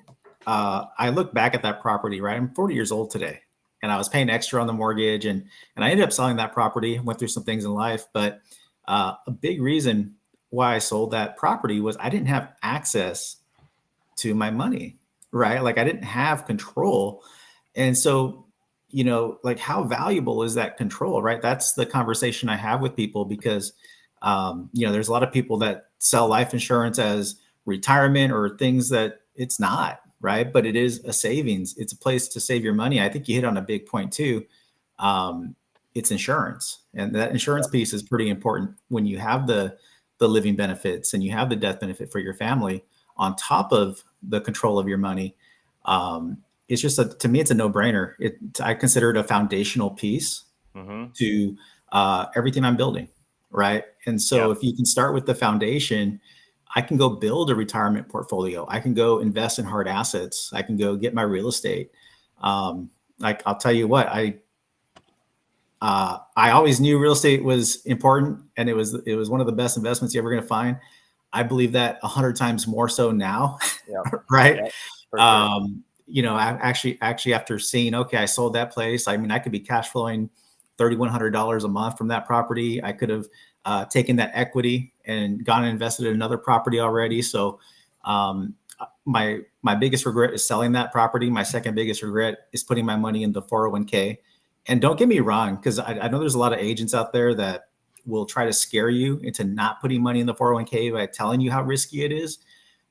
I look back at that property, right? I'm 40 years old today, and I was paying extra on the mortgage, and I ended up selling that property, went through some things in life. But a big reason why I sold that property was I didn't have access to my money, right? Like, I didn't have control. And so, like, how valuable is that control, right? That's the conversation I have with people, because, there's a lot of people that sell life insurance as retirement or things that it's not, right? But it is a savings. It's a place to save your money. I think you hit on a big point too. It's insurance, and that insurance piece is pretty important when you have the living benefits and you have the death benefit for your family on top of the control of your money. it's just to me, it's a no-brainer. I consider it a foundational piece to everything I'm building, right? And so if you can start with the foundation, I can go build a retirement portfolio. I can go invest in hard assets. I can go get my real estate. Like I'll tell you what, I always knew real estate was important, and it was one of the best investments you're ever going to find. I believe that 100 times more so now, right? Sure. You know, actually after seeing, okay, I sold that place. I mean, I could be cash flowing $3,100 a month from that property. I could have taken that equity and gone and invested in another property already. So my biggest regret is selling that property. My second biggest regret is putting my money in the 401k. And don't get me wrong, because I know there's a lot of agents out there that will try to scare you into not putting money in the 401k by telling you how risky it is.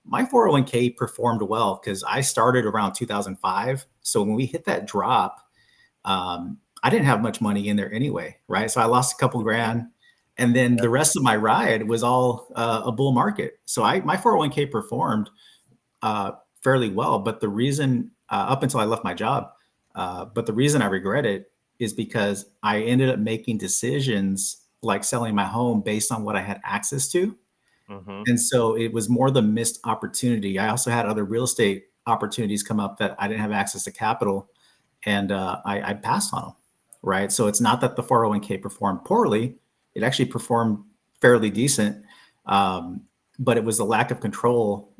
My 401k performed well because I started around 2005. So when we hit that drop, I didn't have much money in there anyway, right? So I lost a couple grand, and then the rest of my ride was all a bull market. So my 401k performed fairly well, but the reason up until I left my job, but the reason I regret it is because I ended up making decisions like selling my home based on what I had access to. And so it was more the missed opportunity. I also had other real estate opportunities come up that I didn't have access to capital, and I passed on them, right? So it's not that the 401k performed poorly. It actually performed fairly decent, but it was the lack of control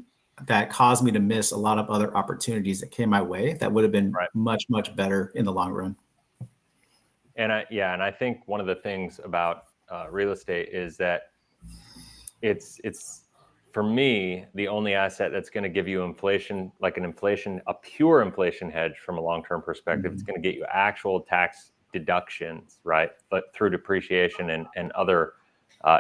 that caused me to miss a lot of other opportunities that came my way that would have been much, much better in the long run. And I think one of the things about real estate is that it's for me the only asset that's going to give you inflation, like a pure inflation hedge from a long-term perspective. It's going to get you actual tax deductions, right? But through depreciation and other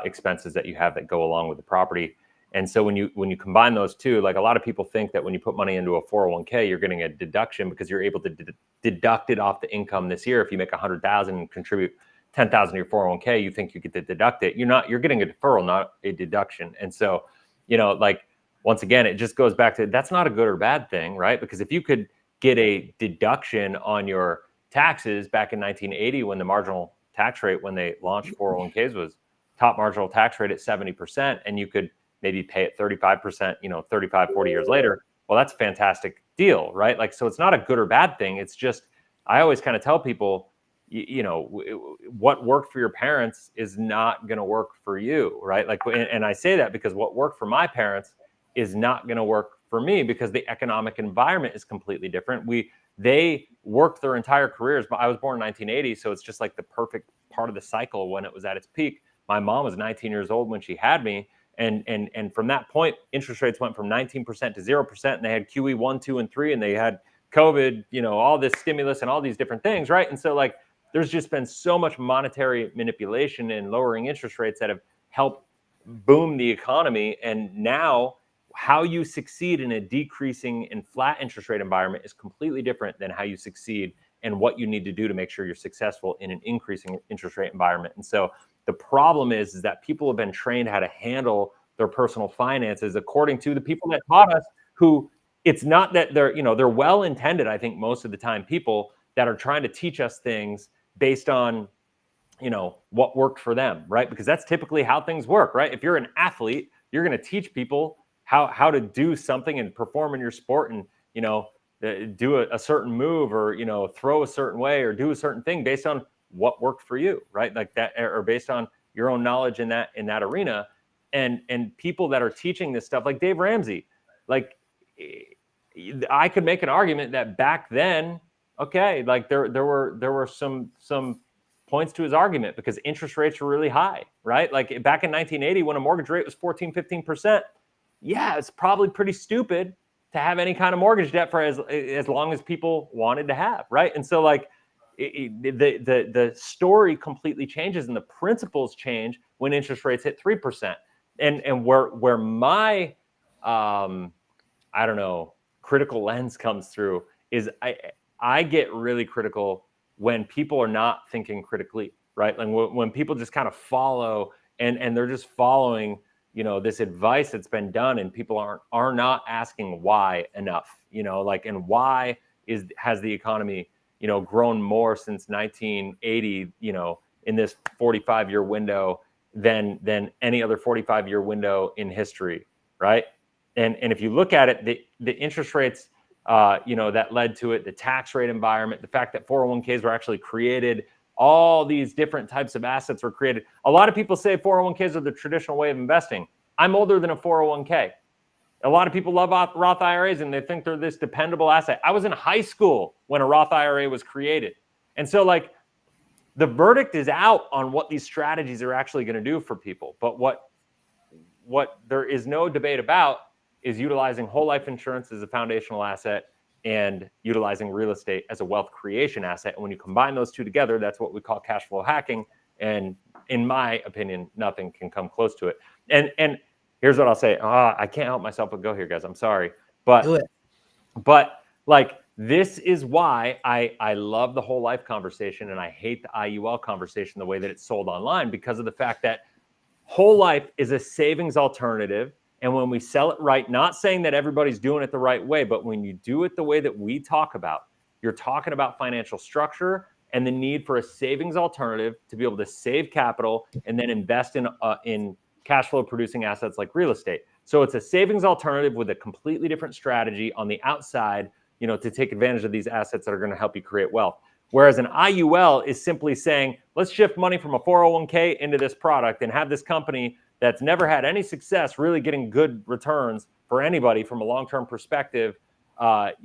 expenses that you have that go along with the property. And so when you combine those two, like a lot of people think that when you put money into a 401k, you're getting a deduction because you're able to deduct it off the income this year. If you make 100,000 and contribute 10,000 to your 401k, you think you get to deduct it. You're getting a deferral, not a deduction. And so, you know, like once again, it just goes back to that's not a good or bad thing, right? Because if you could get a deduction on your taxes back in 1980 when the marginal tax rate when they launched 401ks was top marginal tax rate at 70%, and you could maybe pay it 35%, 35, 40 years later. Well, that's a fantastic deal, right? Like, so it's not a good or bad thing. It's just, I always kind of tell people, what worked for your parents is not going to work for you, right? Like, and I say that because what worked for my parents is not going to work for me because the economic environment is completely different. They worked their entire careers, but I was born in 1980, so it's just like the perfect part of the cycle when it was at its peak. My mom was 19 years old when she had me. And from that point, interest rates went from 19% to 0%, and they had QE 1, 2, and 3, and they had COVID, all this stimulus and all these different things, right? And so like, there's just been so much monetary manipulation and lowering interest rates that have helped boom the economy. And now how you succeed in a decreasing and flat interest rate environment is completely different than how you succeed and what you need to do to make sure you're successful in an increasing interest rate environment. And so the problem is that people have been trained how to handle their personal finances according to the people that taught us, who it's not that they're well-intended, I think most of the time, people that are trying to teach us things based on, what worked for them, right? Because that's typically how things work, right? If you're an athlete, you're going to teach people how to do something and perform in your sport and, do a certain move or, throw a certain way or do a certain thing based on what worked for you, right? Like that, or based on your own knowledge in that arena. And people that are teaching this stuff, like Dave Ramsey, like I could make an argument that back then, okay, like there were some points to his argument because interest rates were really high, right? Like back in 1980, when a mortgage rate was 14, 15%, yeah, it's probably pretty stupid to have any kind of mortgage debt for as long as people wanted to have, right? And so like the story completely changes and the principles change when interest rates hit 3%. And where my critical lens comes through is I get really critical when people are not thinking critically, right? Like when people just kind of follow and they're just following, this advice that's been done, and people are not asking why enough, and why has the economy, grown more since 1980, in this 45-year window than any other 45-year window in history, right? And if you look at it, the interest rates, that led to it, the tax rate environment, the fact that 401ks were actually created, all these different types of assets were created. A lot of people say 401ks are the traditional way of investing. I'm older than a 401k. A lot of people love Roth IRAs and they think they're this dependable asset. I was in high school when a Roth IRA was created. And so the verdict is out on what these strategies are actually going to do for people. But what there is no debate about is utilizing whole life insurance as a foundational asset and utilizing real estate as a wealth creation asset. And when you combine those two together, that's what we call cash flow hacking. And in my opinion, nothing can come close to it. And here's what I'll say. I can't help myself but go here, guys. I'm sorry. But this is why I love the whole life conversation and I hate the IUL conversation the way that it's sold online, because of the fact that whole life is a savings alternative. And when we sell it right, not saying that everybody's doing it the right way, but when you do it the way that we talk about, you're talking about financial structure and the need for a savings alternative to be able to save capital and then invest in cash flow producing assets like real estate. So it's a savings alternative with a completely different strategy on the outside, to take advantage of these assets that are going to help you create wealth. Whereas an IUL is simply saying, let's shift money from a 401k into this product and have this company that's never had any success really getting good returns for anybody from a long-term perspective, that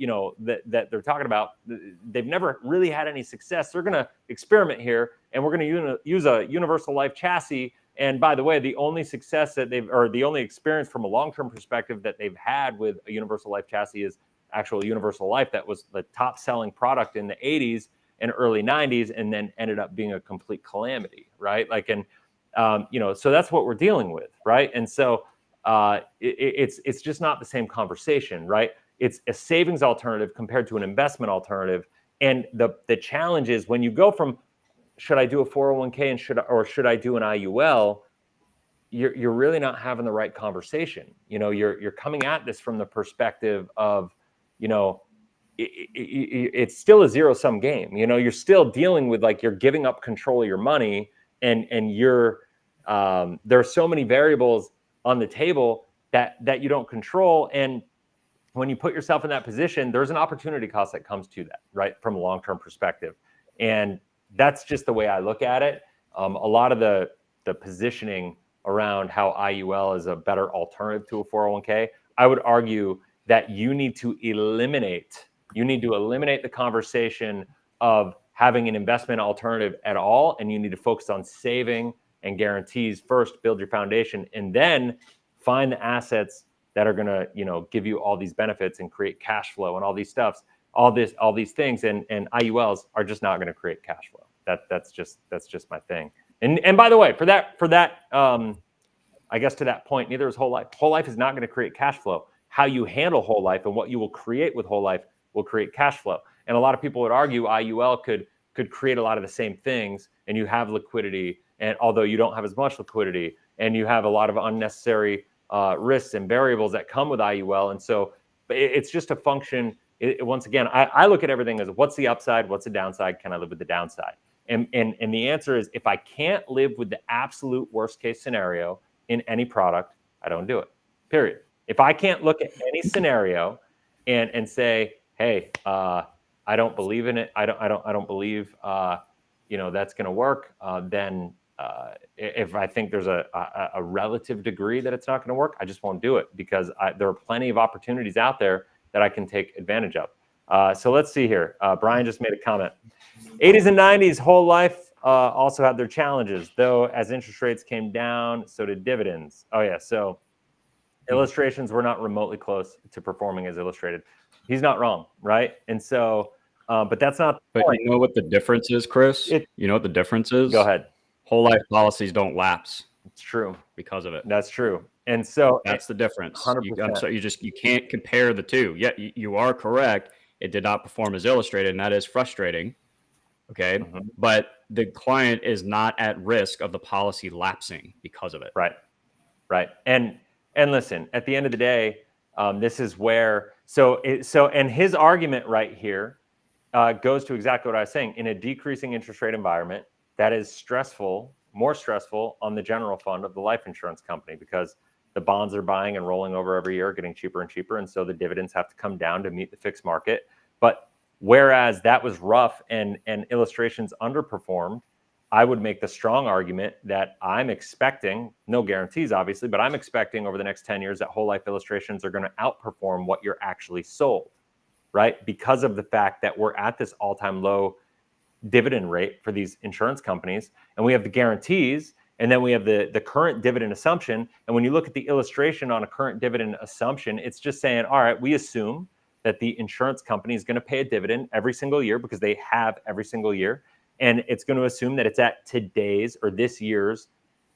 they're talking about. They've never really had any success. They're going to experiment here, and we're going to use a universal life chassis. And by the way, the only success that the only experience from a long-term perspective that they've had with a universal life chassis is actual universal life. That was the top selling product in the 80s and early 90s, and then ended up being a complete calamity, right? So that's what we're dealing with, right? And so it's just not the same conversation, right? It's a savings alternative compared to an investment alternative. And the challenge is when you go from, should I do a 401k and should I do an IUL? You're really not having the right conversation. You're coming at this from the perspective of, it's still a zero-sum game. You're still dealing with you're giving up control of your money, and there are so many variables on the table that you don't control. And when you put yourself in that position, there's an opportunity cost that comes to that, right? From a long-term perspective. And that's just the way I look at it. A lot of the positioning around how IUL is a better alternative to a 401k, I would argue that you need to eliminate the conversation of having an investment alternative at all. And you need to focus on saving and guarantees first, build your foundation, and then find the assets that are going to, give you all these benefits and create cash flow and all these things. And IULs are just not going to create cash flow. That's just my thing. And by the way, for that, I guess to that point, neither is whole life. Whole life is not going to create cash flow. How you handle whole life and what you will create with whole life will create cash flow. And a lot of people would argue IUL could create a lot of the same things, and you have liquidity, and although you don't have as much liquidity, and you have a lot of unnecessary risks and variables that come with IUL. And so it's just a function. Once again, I look at everything as what's the upside, what's the downside, can I live with the downside? And the answer is, if I can't live with the absolute worst case scenario in any product, I don't do it, period. If I can't look at any scenario and say, hey, I don't believe in it, I don't believe that's going to work, then if I think there's a relative degree that it's not going to work, I just won't do it, because there are plenty of opportunities out there that I can take advantage of. So let's see here. Brian just made a comment. 80s and 90s whole life also had their challenges, though. As interest rates came down, so did dividends. Oh yeah, so illustrations were not remotely close to performing as illustrated. He's not wrong, right? And so, but that's not the point. You know what the difference is, Chris? You know what the difference is? Go ahead. Whole life policies don't lapse. It's true. Because of it. That's true. And so that's the difference. 100%. You can't compare the two. Yeah, you are correct. It did not perform as illustrated, and that is frustrating. Okay. Mm-hmm. But the client is not at risk of the policy lapsing because of it. Right. And listen, at the end of the day, this is where So and his argument right here goes to exactly what I was saying. In a decreasing interest rate environment, that is stressful, more stressful on the general fund of the life insurance company, because the bonds they're buying and rolling over every year are getting cheaper and cheaper. And so the dividends have to come down to meet the fixed market. But whereas that was rough and illustrations underperformed, I would make the strong argument that I'm expecting, no guarantees obviously, but I'm expecting over the next 10 years that whole life illustrations are going to outperform what you're actually sold, right? Because of the fact that we're at this all-time low dividend rate for these insurance companies, and we have the guarantees, and then we have the current dividend assumption. And when you look at the illustration on a current dividend assumption, it's just saying, all right, we assume that the insurance company is going to pay a dividend every single year because they have every single year. And it's going to assume that it's at today's or this year's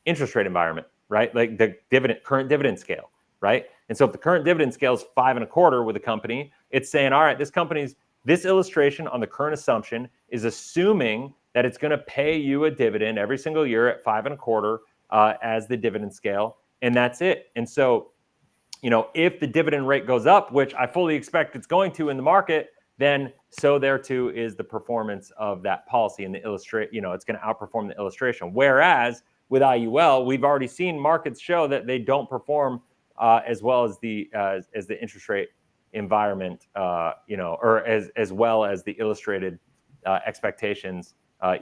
interest rate environment, right? Like the current dividend scale, right? And so if the current dividend scale is 5.25 with a company, it's saying, all right, this illustration on the current assumption is assuming that it's going to pay you a dividend every single year at 5.25 as the dividend scale, and that's it. And so, if the dividend rate goes up, which I fully expect it's going to in the market, then so there too is the performance of that policy in the it's going to outperform the illustration. Whereas with IUL, we've already seen markets show that they don't perform as well as the interest rate environment, or as well as the illustrated expectations,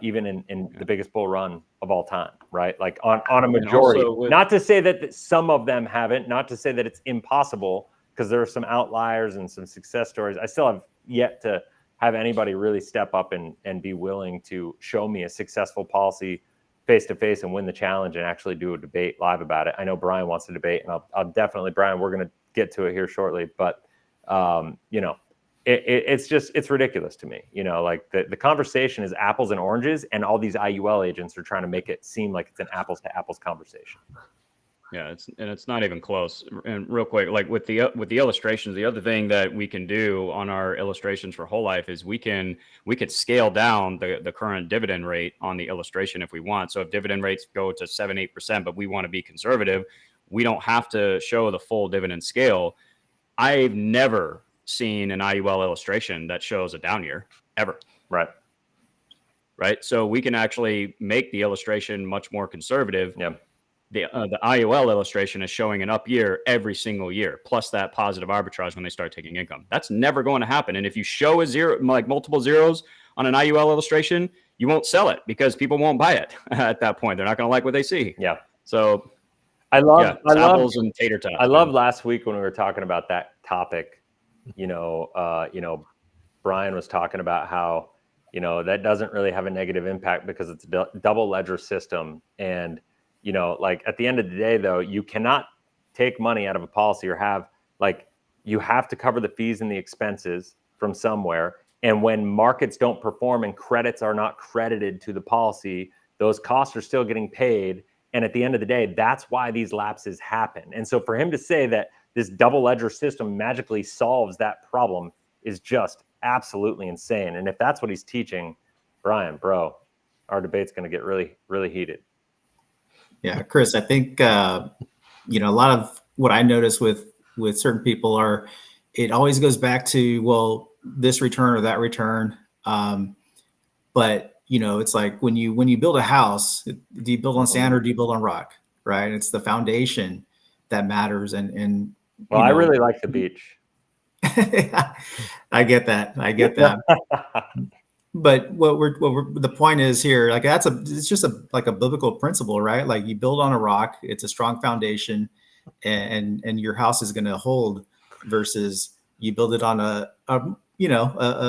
even in the biggest bull run of all time, right? Like on a majority. Not to say that some of them haven't, not to say that it's impossible, because there are some outliers and some success stories. I still have yet to have anybody really step up and be willing to show me a successful policy face to face and win the challenge and actually do a debate live about it. I know Brian wants to debate, and I'll definitely, Brian, we're going to get to it here shortly, but it's ridiculous to me. Like the conversation is apples and oranges, and all these IUL agents are trying to make it seem like it's an apples to apples conversation. Yeah, it's not even close. And real quick, like with the illustrations, the other thing that we can do on our illustrations for whole life is we could scale down the current dividend rate on the illustration if we want. So if dividend rates go to 7-8%, but we want to be conservative, we don't have to show the full dividend scale. I've never seen an IUL illustration that shows a down year ever. Right. So we can actually make the illustration much more conservative. Yeah. The IUL illustration is showing an up year every single year, plus that positive arbitrage when they start taking income. That's never going to happen. And if you show a zero, like multiple zeros on an IUL illustration, you won't sell it because people won't buy it at that point. They're not going to like what they see. Yeah. So I love apples and tater tots. I love last week when we were talking about that topic, Brian was talking about how, that doesn't really have a negative impact because it's a double ledger system. And, like at the end of the day, though, you cannot take money out of a policy or you have to cover the fees and the expenses from somewhere. And when markets don't perform and credits are not credited to the policy, those costs are still getting paid. And at the end of the day, that's why these lapses happen. And so for him to say that this double ledger system magically solves that problem is just absolutely insane. And if that's what he's teaching, Brian, bro, our debate's going to get really, really heated. Yeah, Chris, I think, a lot of what I notice with certain people it always goes back to, well, this return or that return. But it's like when you build a house, do you build on sand or do you build on rock? Right. It's the foundation that matters. And well, I really like the beach. I get that. But the point is here, like it's just like a biblical principle, right? Like you build on a rock, it's a strong foundation, and your house is going to hold, versus you build it on a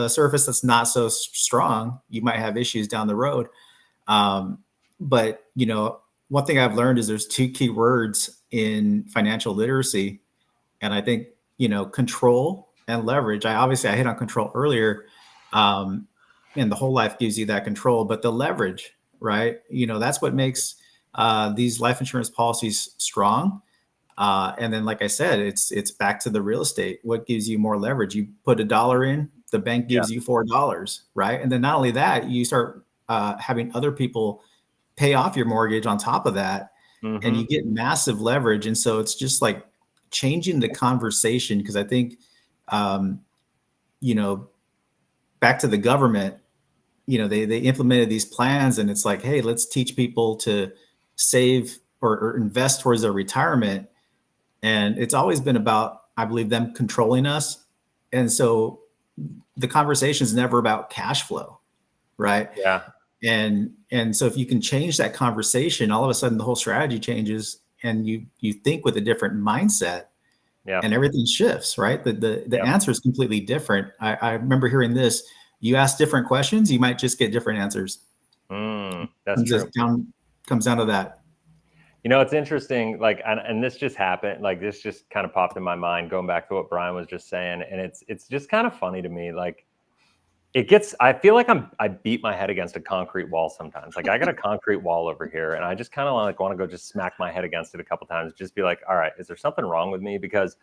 surface that's not so strong. You might have issues down the road. But one thing I've learned is there's two key words in financial literacy, and I think control and leverage. I hit on control earlier. And the whole life gives you that control, but the leverage, right? That's what makes these life insurance policies strong. And then, like I said, it's back to the real estate. What gives you more leverage? You put $1 in, the bank gives you $4, right? And then not only that, you start having other people pay off your mortgage on top of that, and you get massive leverage. And so it's just like changing the conversation, because I think you know, back to the government, you know, they implemented these plans, and it's like, hey, let's teach people to save or invest towards their retirement. And it's always been about, I believe, them controlling us. And so the conversation is never about cash flow, right? Yeah. And so if you can change that conversation, all of a sudden the whole strategy changes, and you think with a different mindset, Yeah. and everything shifts, right? The Yep. answer is completely different. I remember hearing this: you ask different questions, you might just get different answers. That's true. Comes down to that. You know, it's interesting, like, and this just happened, like, this just kind of popped in my mind, going back to what Brian was just saying. And it's just kind of funny to me. Like, I feel like I beat my head against a concrete wall sometimes. Like, I got a concrete wall over here, and I just kind of like want to go just smack my head against it a couple times, just be like, all right, is there something wrong with me? Because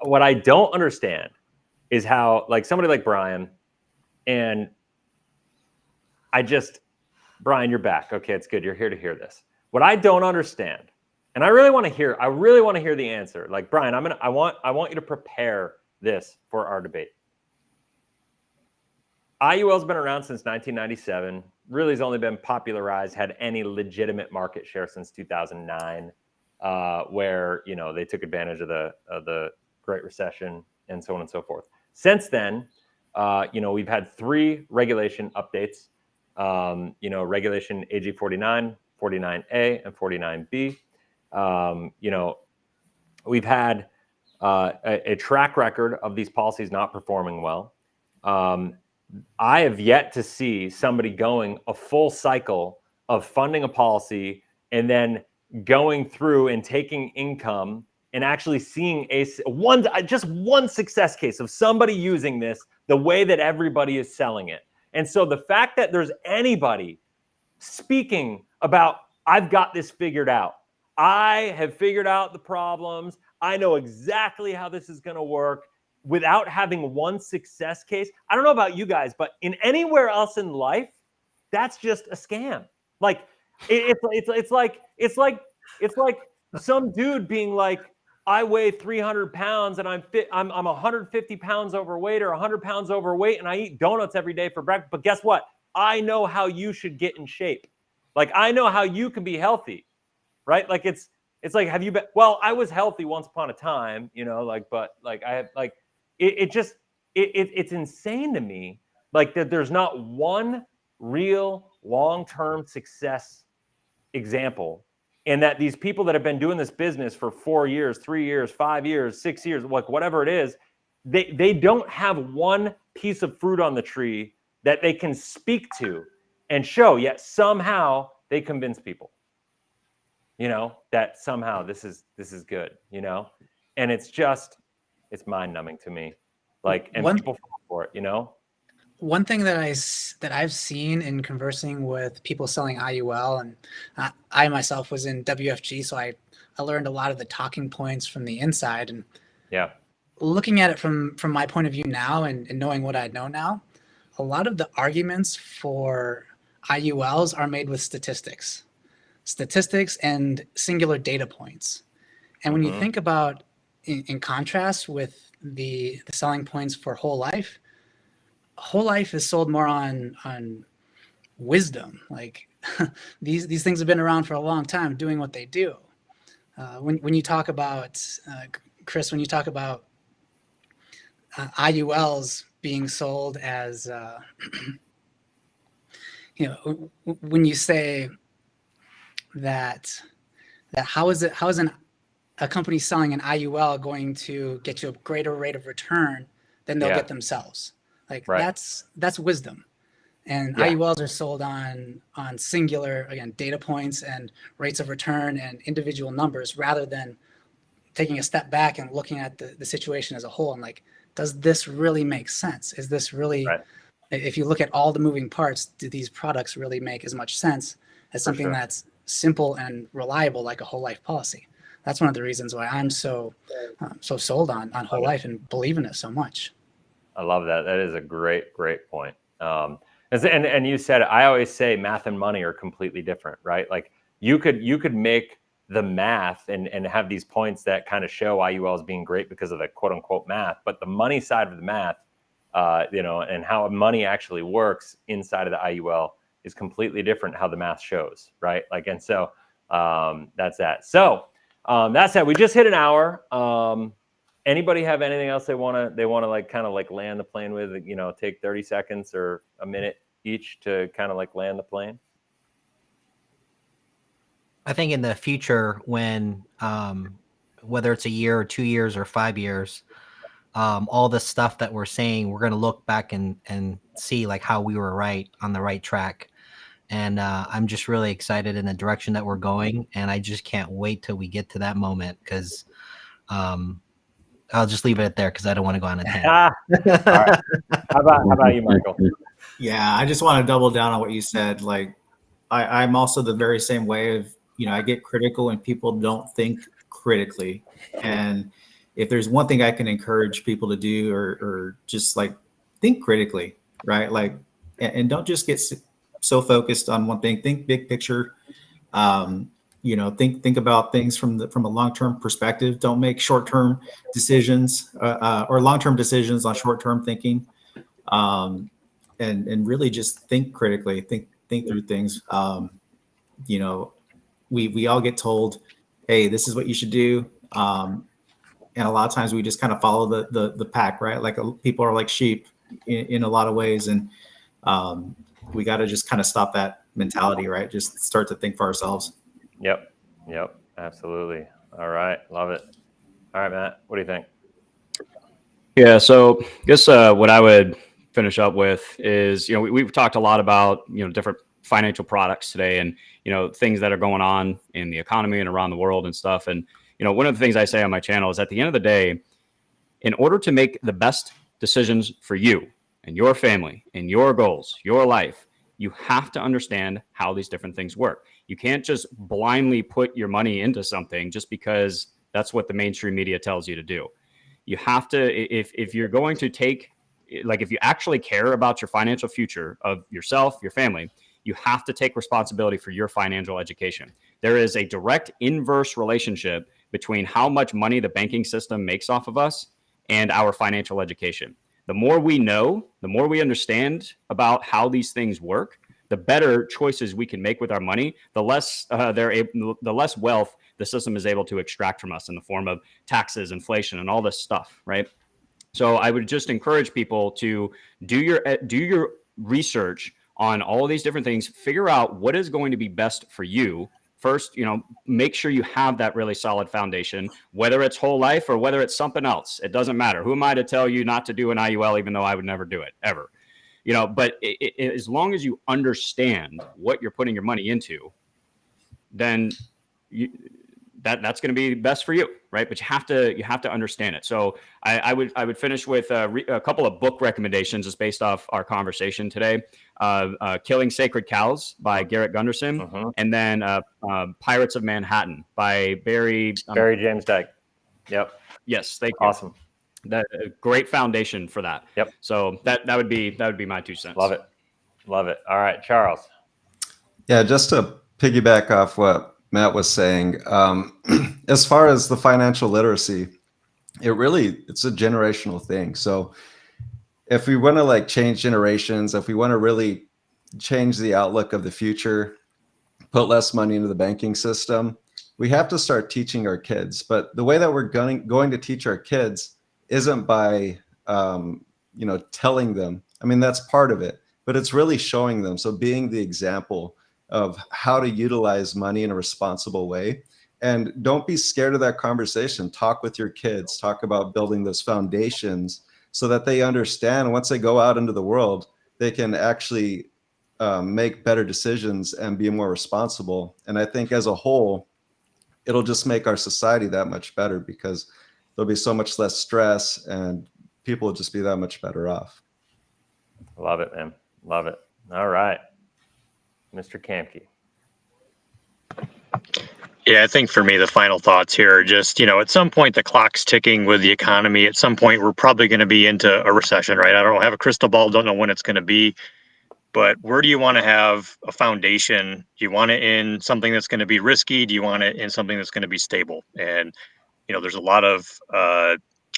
what I don't understand is how, like, somebody like Brian, and Brian, you're back. Okay, it's good. You're here to hear this. What I don't understand, and I really want to hear the answer. Like, Brian, I want you to prepare this for our debate. IUL's been around since 1997. Really has only been popularized, had any legitimate market share since 2009, where, you know, they took advantage of the Great Recession and so on and so forth. Since then, you know, we've had 3 regulation updates. You know, regulation AG 49, 49A, and 49B. You know, we've had a track record of these policies not performing well. I have yet to see somebody going a full cycle of funding a policy and then going through and taking income and actually seeing just one success case of somebody using this the way that everybody is selling it. And so the fact that there's anybody speaking about, I've got this figured out, I have figured out the problems, I know exactly how this is going to work, without having one success case, I don't know about you guys, but in anywhere else in life, that's just a scam. Like, it's like some dude being like, I weigh 300 pounds and I'm 150 pounds overweight or 100 pounds overweight, and I eat donuts every day for breakfast. But guess what? I know how you should get in shape. Like, I know how you can be healthy, right? Like, it's like, have you been? Well, I was healthy once upon a time, you know, like, but like I have, like, it's insane to me, like, that there's not one real long-term success example, and that these people that have been doing this business for 4 years, 3 years, 5 years, 6 years, like, whatever it is, they don't have one piece of fruit on the tree that they can speak to and show, yet somehow they convince people, you know, that somehow this is good, you know. And it's mind-numbing to me, like, and people fall for it, you know. One thing that I've seen in conversing with people selling IUL, and I myself was in WFG, so I learned a lot of the talking points from the inside. And yeah, looking at it from my point of view now, and knowing what I know now, a lot of the arguments for IULs are made with statistics and singular data points. And when you think about, in contrast with the selling points for whole life is sold more on wisdom. Like, these things have been around for a long time doing what they do. When you talk about, Chris, when you talk about IULs being sold as, you know, when you say that how is a company selling an IUL going to get you a greater rate of return than they'll get themselves? Like, that's wisdom. And IULs are sold on singular, again, data points and rates of return and individual numbers, rather than taking a step back and looking at the situation as a whole and like, does this really make sense? Is this really, if you look at all the moving parts, do these products really make as much sense as something that's simple and reliable, like a whole life policy? That's one of the reasons why I'm so sold on whole life and believe in it so much. I love that. That is a great point. And you said, I always say math and money are completely different, right? Like, you could make the math and have these points that kind of show IUL as being great because of the quote unquote math, but the money side of the math, you know, and how money actually works inside of the IUL is completely different how the math shows, right? Like, and so that's that. So that said, we just hit an hour. Anybody have anything else they want to like kind of like land the plane with, you know, take 30 seconds or a minute each to kind of like land the plane? I think in the future, when whether it's a year or 2 years or 5 years, all the stuff that we're saying, we're going to look back and see like how we were right on the right track. And I'm just really excited in the direction that we're going. And I just can't wait till we get to that moment, because I'll just leave it at there because I don't want to go on a tangent. All right. How about you, Michael? Yeah, I just want to double down on what you said. Like, I'm also the very same way of, you know, I get critical when people don't think critically. And if there's one thing I can encourage people to do, or just like think critically, right? Like, and don't just get so focused on one thing. Think big picture. You know, think about things from a long-term perspective. Don't make short-term decisions or long-term decisions on short-term thinking. And really just think critically. Think through things. You know, we all get told, hey, this is what you should do. And a lot of times we just kind of follow the pack, right? Like people are like sheep in a lot of ways. And we got to just kind of stop that mentality, right? Just start to think for ourselves. Yep, absolutely. All right, love it. All right, Matt, what do you think? Yeah, so I guess what I would finish up with is, you know, we've talked a lot about, you know, different financial products today, and, you know, things that are going on in the economy and around the world and stuff. And, you know, one of the things I say on my channel is, at the end of the day, in order to make the best decisions for you and your family and your goals, your life, you have to understand how these different things work. You can't just blindly put your money into something just because that's what the mainstream media tells you to do. You have to, if you're going to take, like, if you actually care about your financial future of yourself, your family, you have to take responsibility for your financial education. There is a direct inverse relationship between how much money the banking system makes off of us and our financial education. The more we know, the more we understand about how these things work, the better choices we can make with our money, the less the less wealth the system is able to extract from us in the form of taxes, inflation, and all this stuff, right? So I would just encourage people to do your research on all of these different things. Figure out what is going to be best for you. First, you know, make sure you have that really solid foundation, whether it's whole life or whether it's something else. It doesn't matter. Who am I to tell you not to do an IUL, even though I would never do it, ever? You know, but as long as you understand what you're putting your money into, then that's going to be best for you, right? But you have to understand it. So I would finish with a couple of book recommendations just based off our conversation today. Killing Sacred Cows by Garrett Gunderson, and then Pirates of Manhattan by Barry James Dyke. Yep. Yes, thank you. Awesome. That great foundation for that. Yep. So that would be my 2 cents. Love it. All right, Charles. Yeah, just to piggyback off what Matt was saying, as far as the financial literacy, it's a generational thing. So if we want to like change generations, if we want to really change the outlook of the future, put less money into the banking system, we have to start teaching our kids. But the way that we're going to teach our kids isn't by you know, telling them. I mean, that's part of it, but it's really showing them. So being the example of how to utilize money in a responsible way. And don't be scared of that conversation. Talk with your kids, talk about building those foundations so that they understand once they go out into the world, they can actually make better decisions and be more responsible. And I think as a whole, it'll just make our society that much better because there'll be so much less stress and people will just be that much better off. Love it, man. Love it. All right. Mr. Kamke. Yeah, I think for me, the final thoughts here are just, you know, at some point the clock's ticking with the economy. At some point, we're probably going to be into a recession, right? I don't have a crystal ball, don't know when it's going to be. but where do you want to have a foundation? Do you want it in something that's going to be risky? Do you want it in something that's going to be stable? And, there's a lot of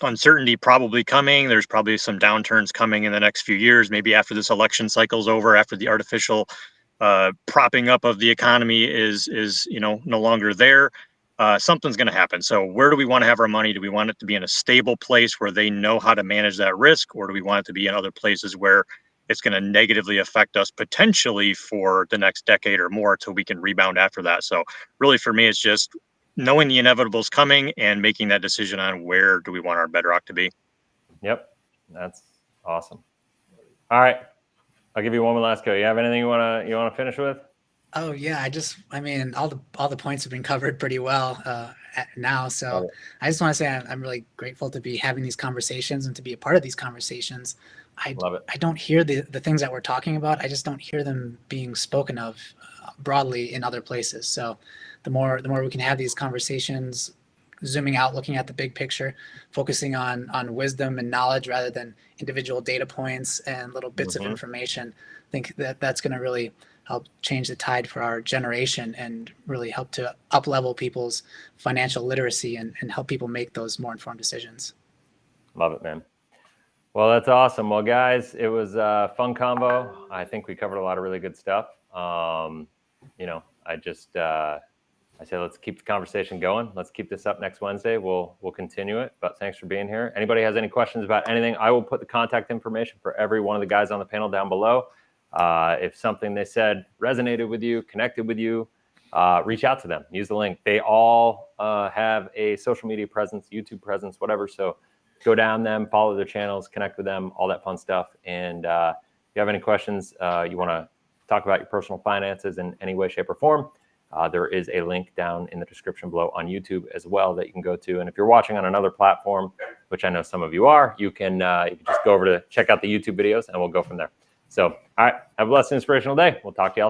uncertainty probably coming. There's probably some downturns coming in the next few years, maybe after this election cycle's over, after the artificial propping up of the economy is no longer there. Something's going to happen. So where do we want to have our money? Do we want it to be in a stable place where they know how to manage that risk, or do we want it to be in other places where it's going to negatively affect us potentially for the next decade or more till we can rebound after that? So really for me, it's just knowing the inevitable is coming and making that decision on where do we want our bedrock to be. Yep. That's awesome. All right. I'll give you one more last go. You have anything you want to finish with? Oh yeah, I mean, all the points have been covered pretty well now. So I just want to say I'm really grateful to be having these conversations and to be a part of these conversations. Love it. I don't hear the things that we're talking about. I just don't hear them being spoken of broadly in other places. So the more we can have these conversations, zooming out, looking at the big picture, focusing on wisdom and knowledge rather than individual data points and little bits of information, I think that's going to really help change the tide for our generation and really help to up-level people's financial literacy and help people make those more informed decisions. Love it, man. Well, that's awesome. Well, guys, it was a fun convo. I think we covered a lot of really good stuff. I say let's keep the conversation going. Let's keep this up next Wednesday. We'll continue it. But thanks for being here. Anybody has any questions about anything, I will put the contact information for every one of the guys on the panel down below. If something they said resonated with you, connected with you, reach out to them. Use the link. They all have a social media presence, YouTube presence, whatever. So go down them, follow their channels, connect with them, all that fun stuff. And if you have any questions, you want to talk about your personal finances in any way, shape, or form, there is a link down in the description below on YouTube as well that you can go to. And if you're watching on another platform, which I know some of you are, you can just go over to check out the YouTube videos and we'll go from there. So, all right, have a blessed, inspirational day. We'll talk to y'all.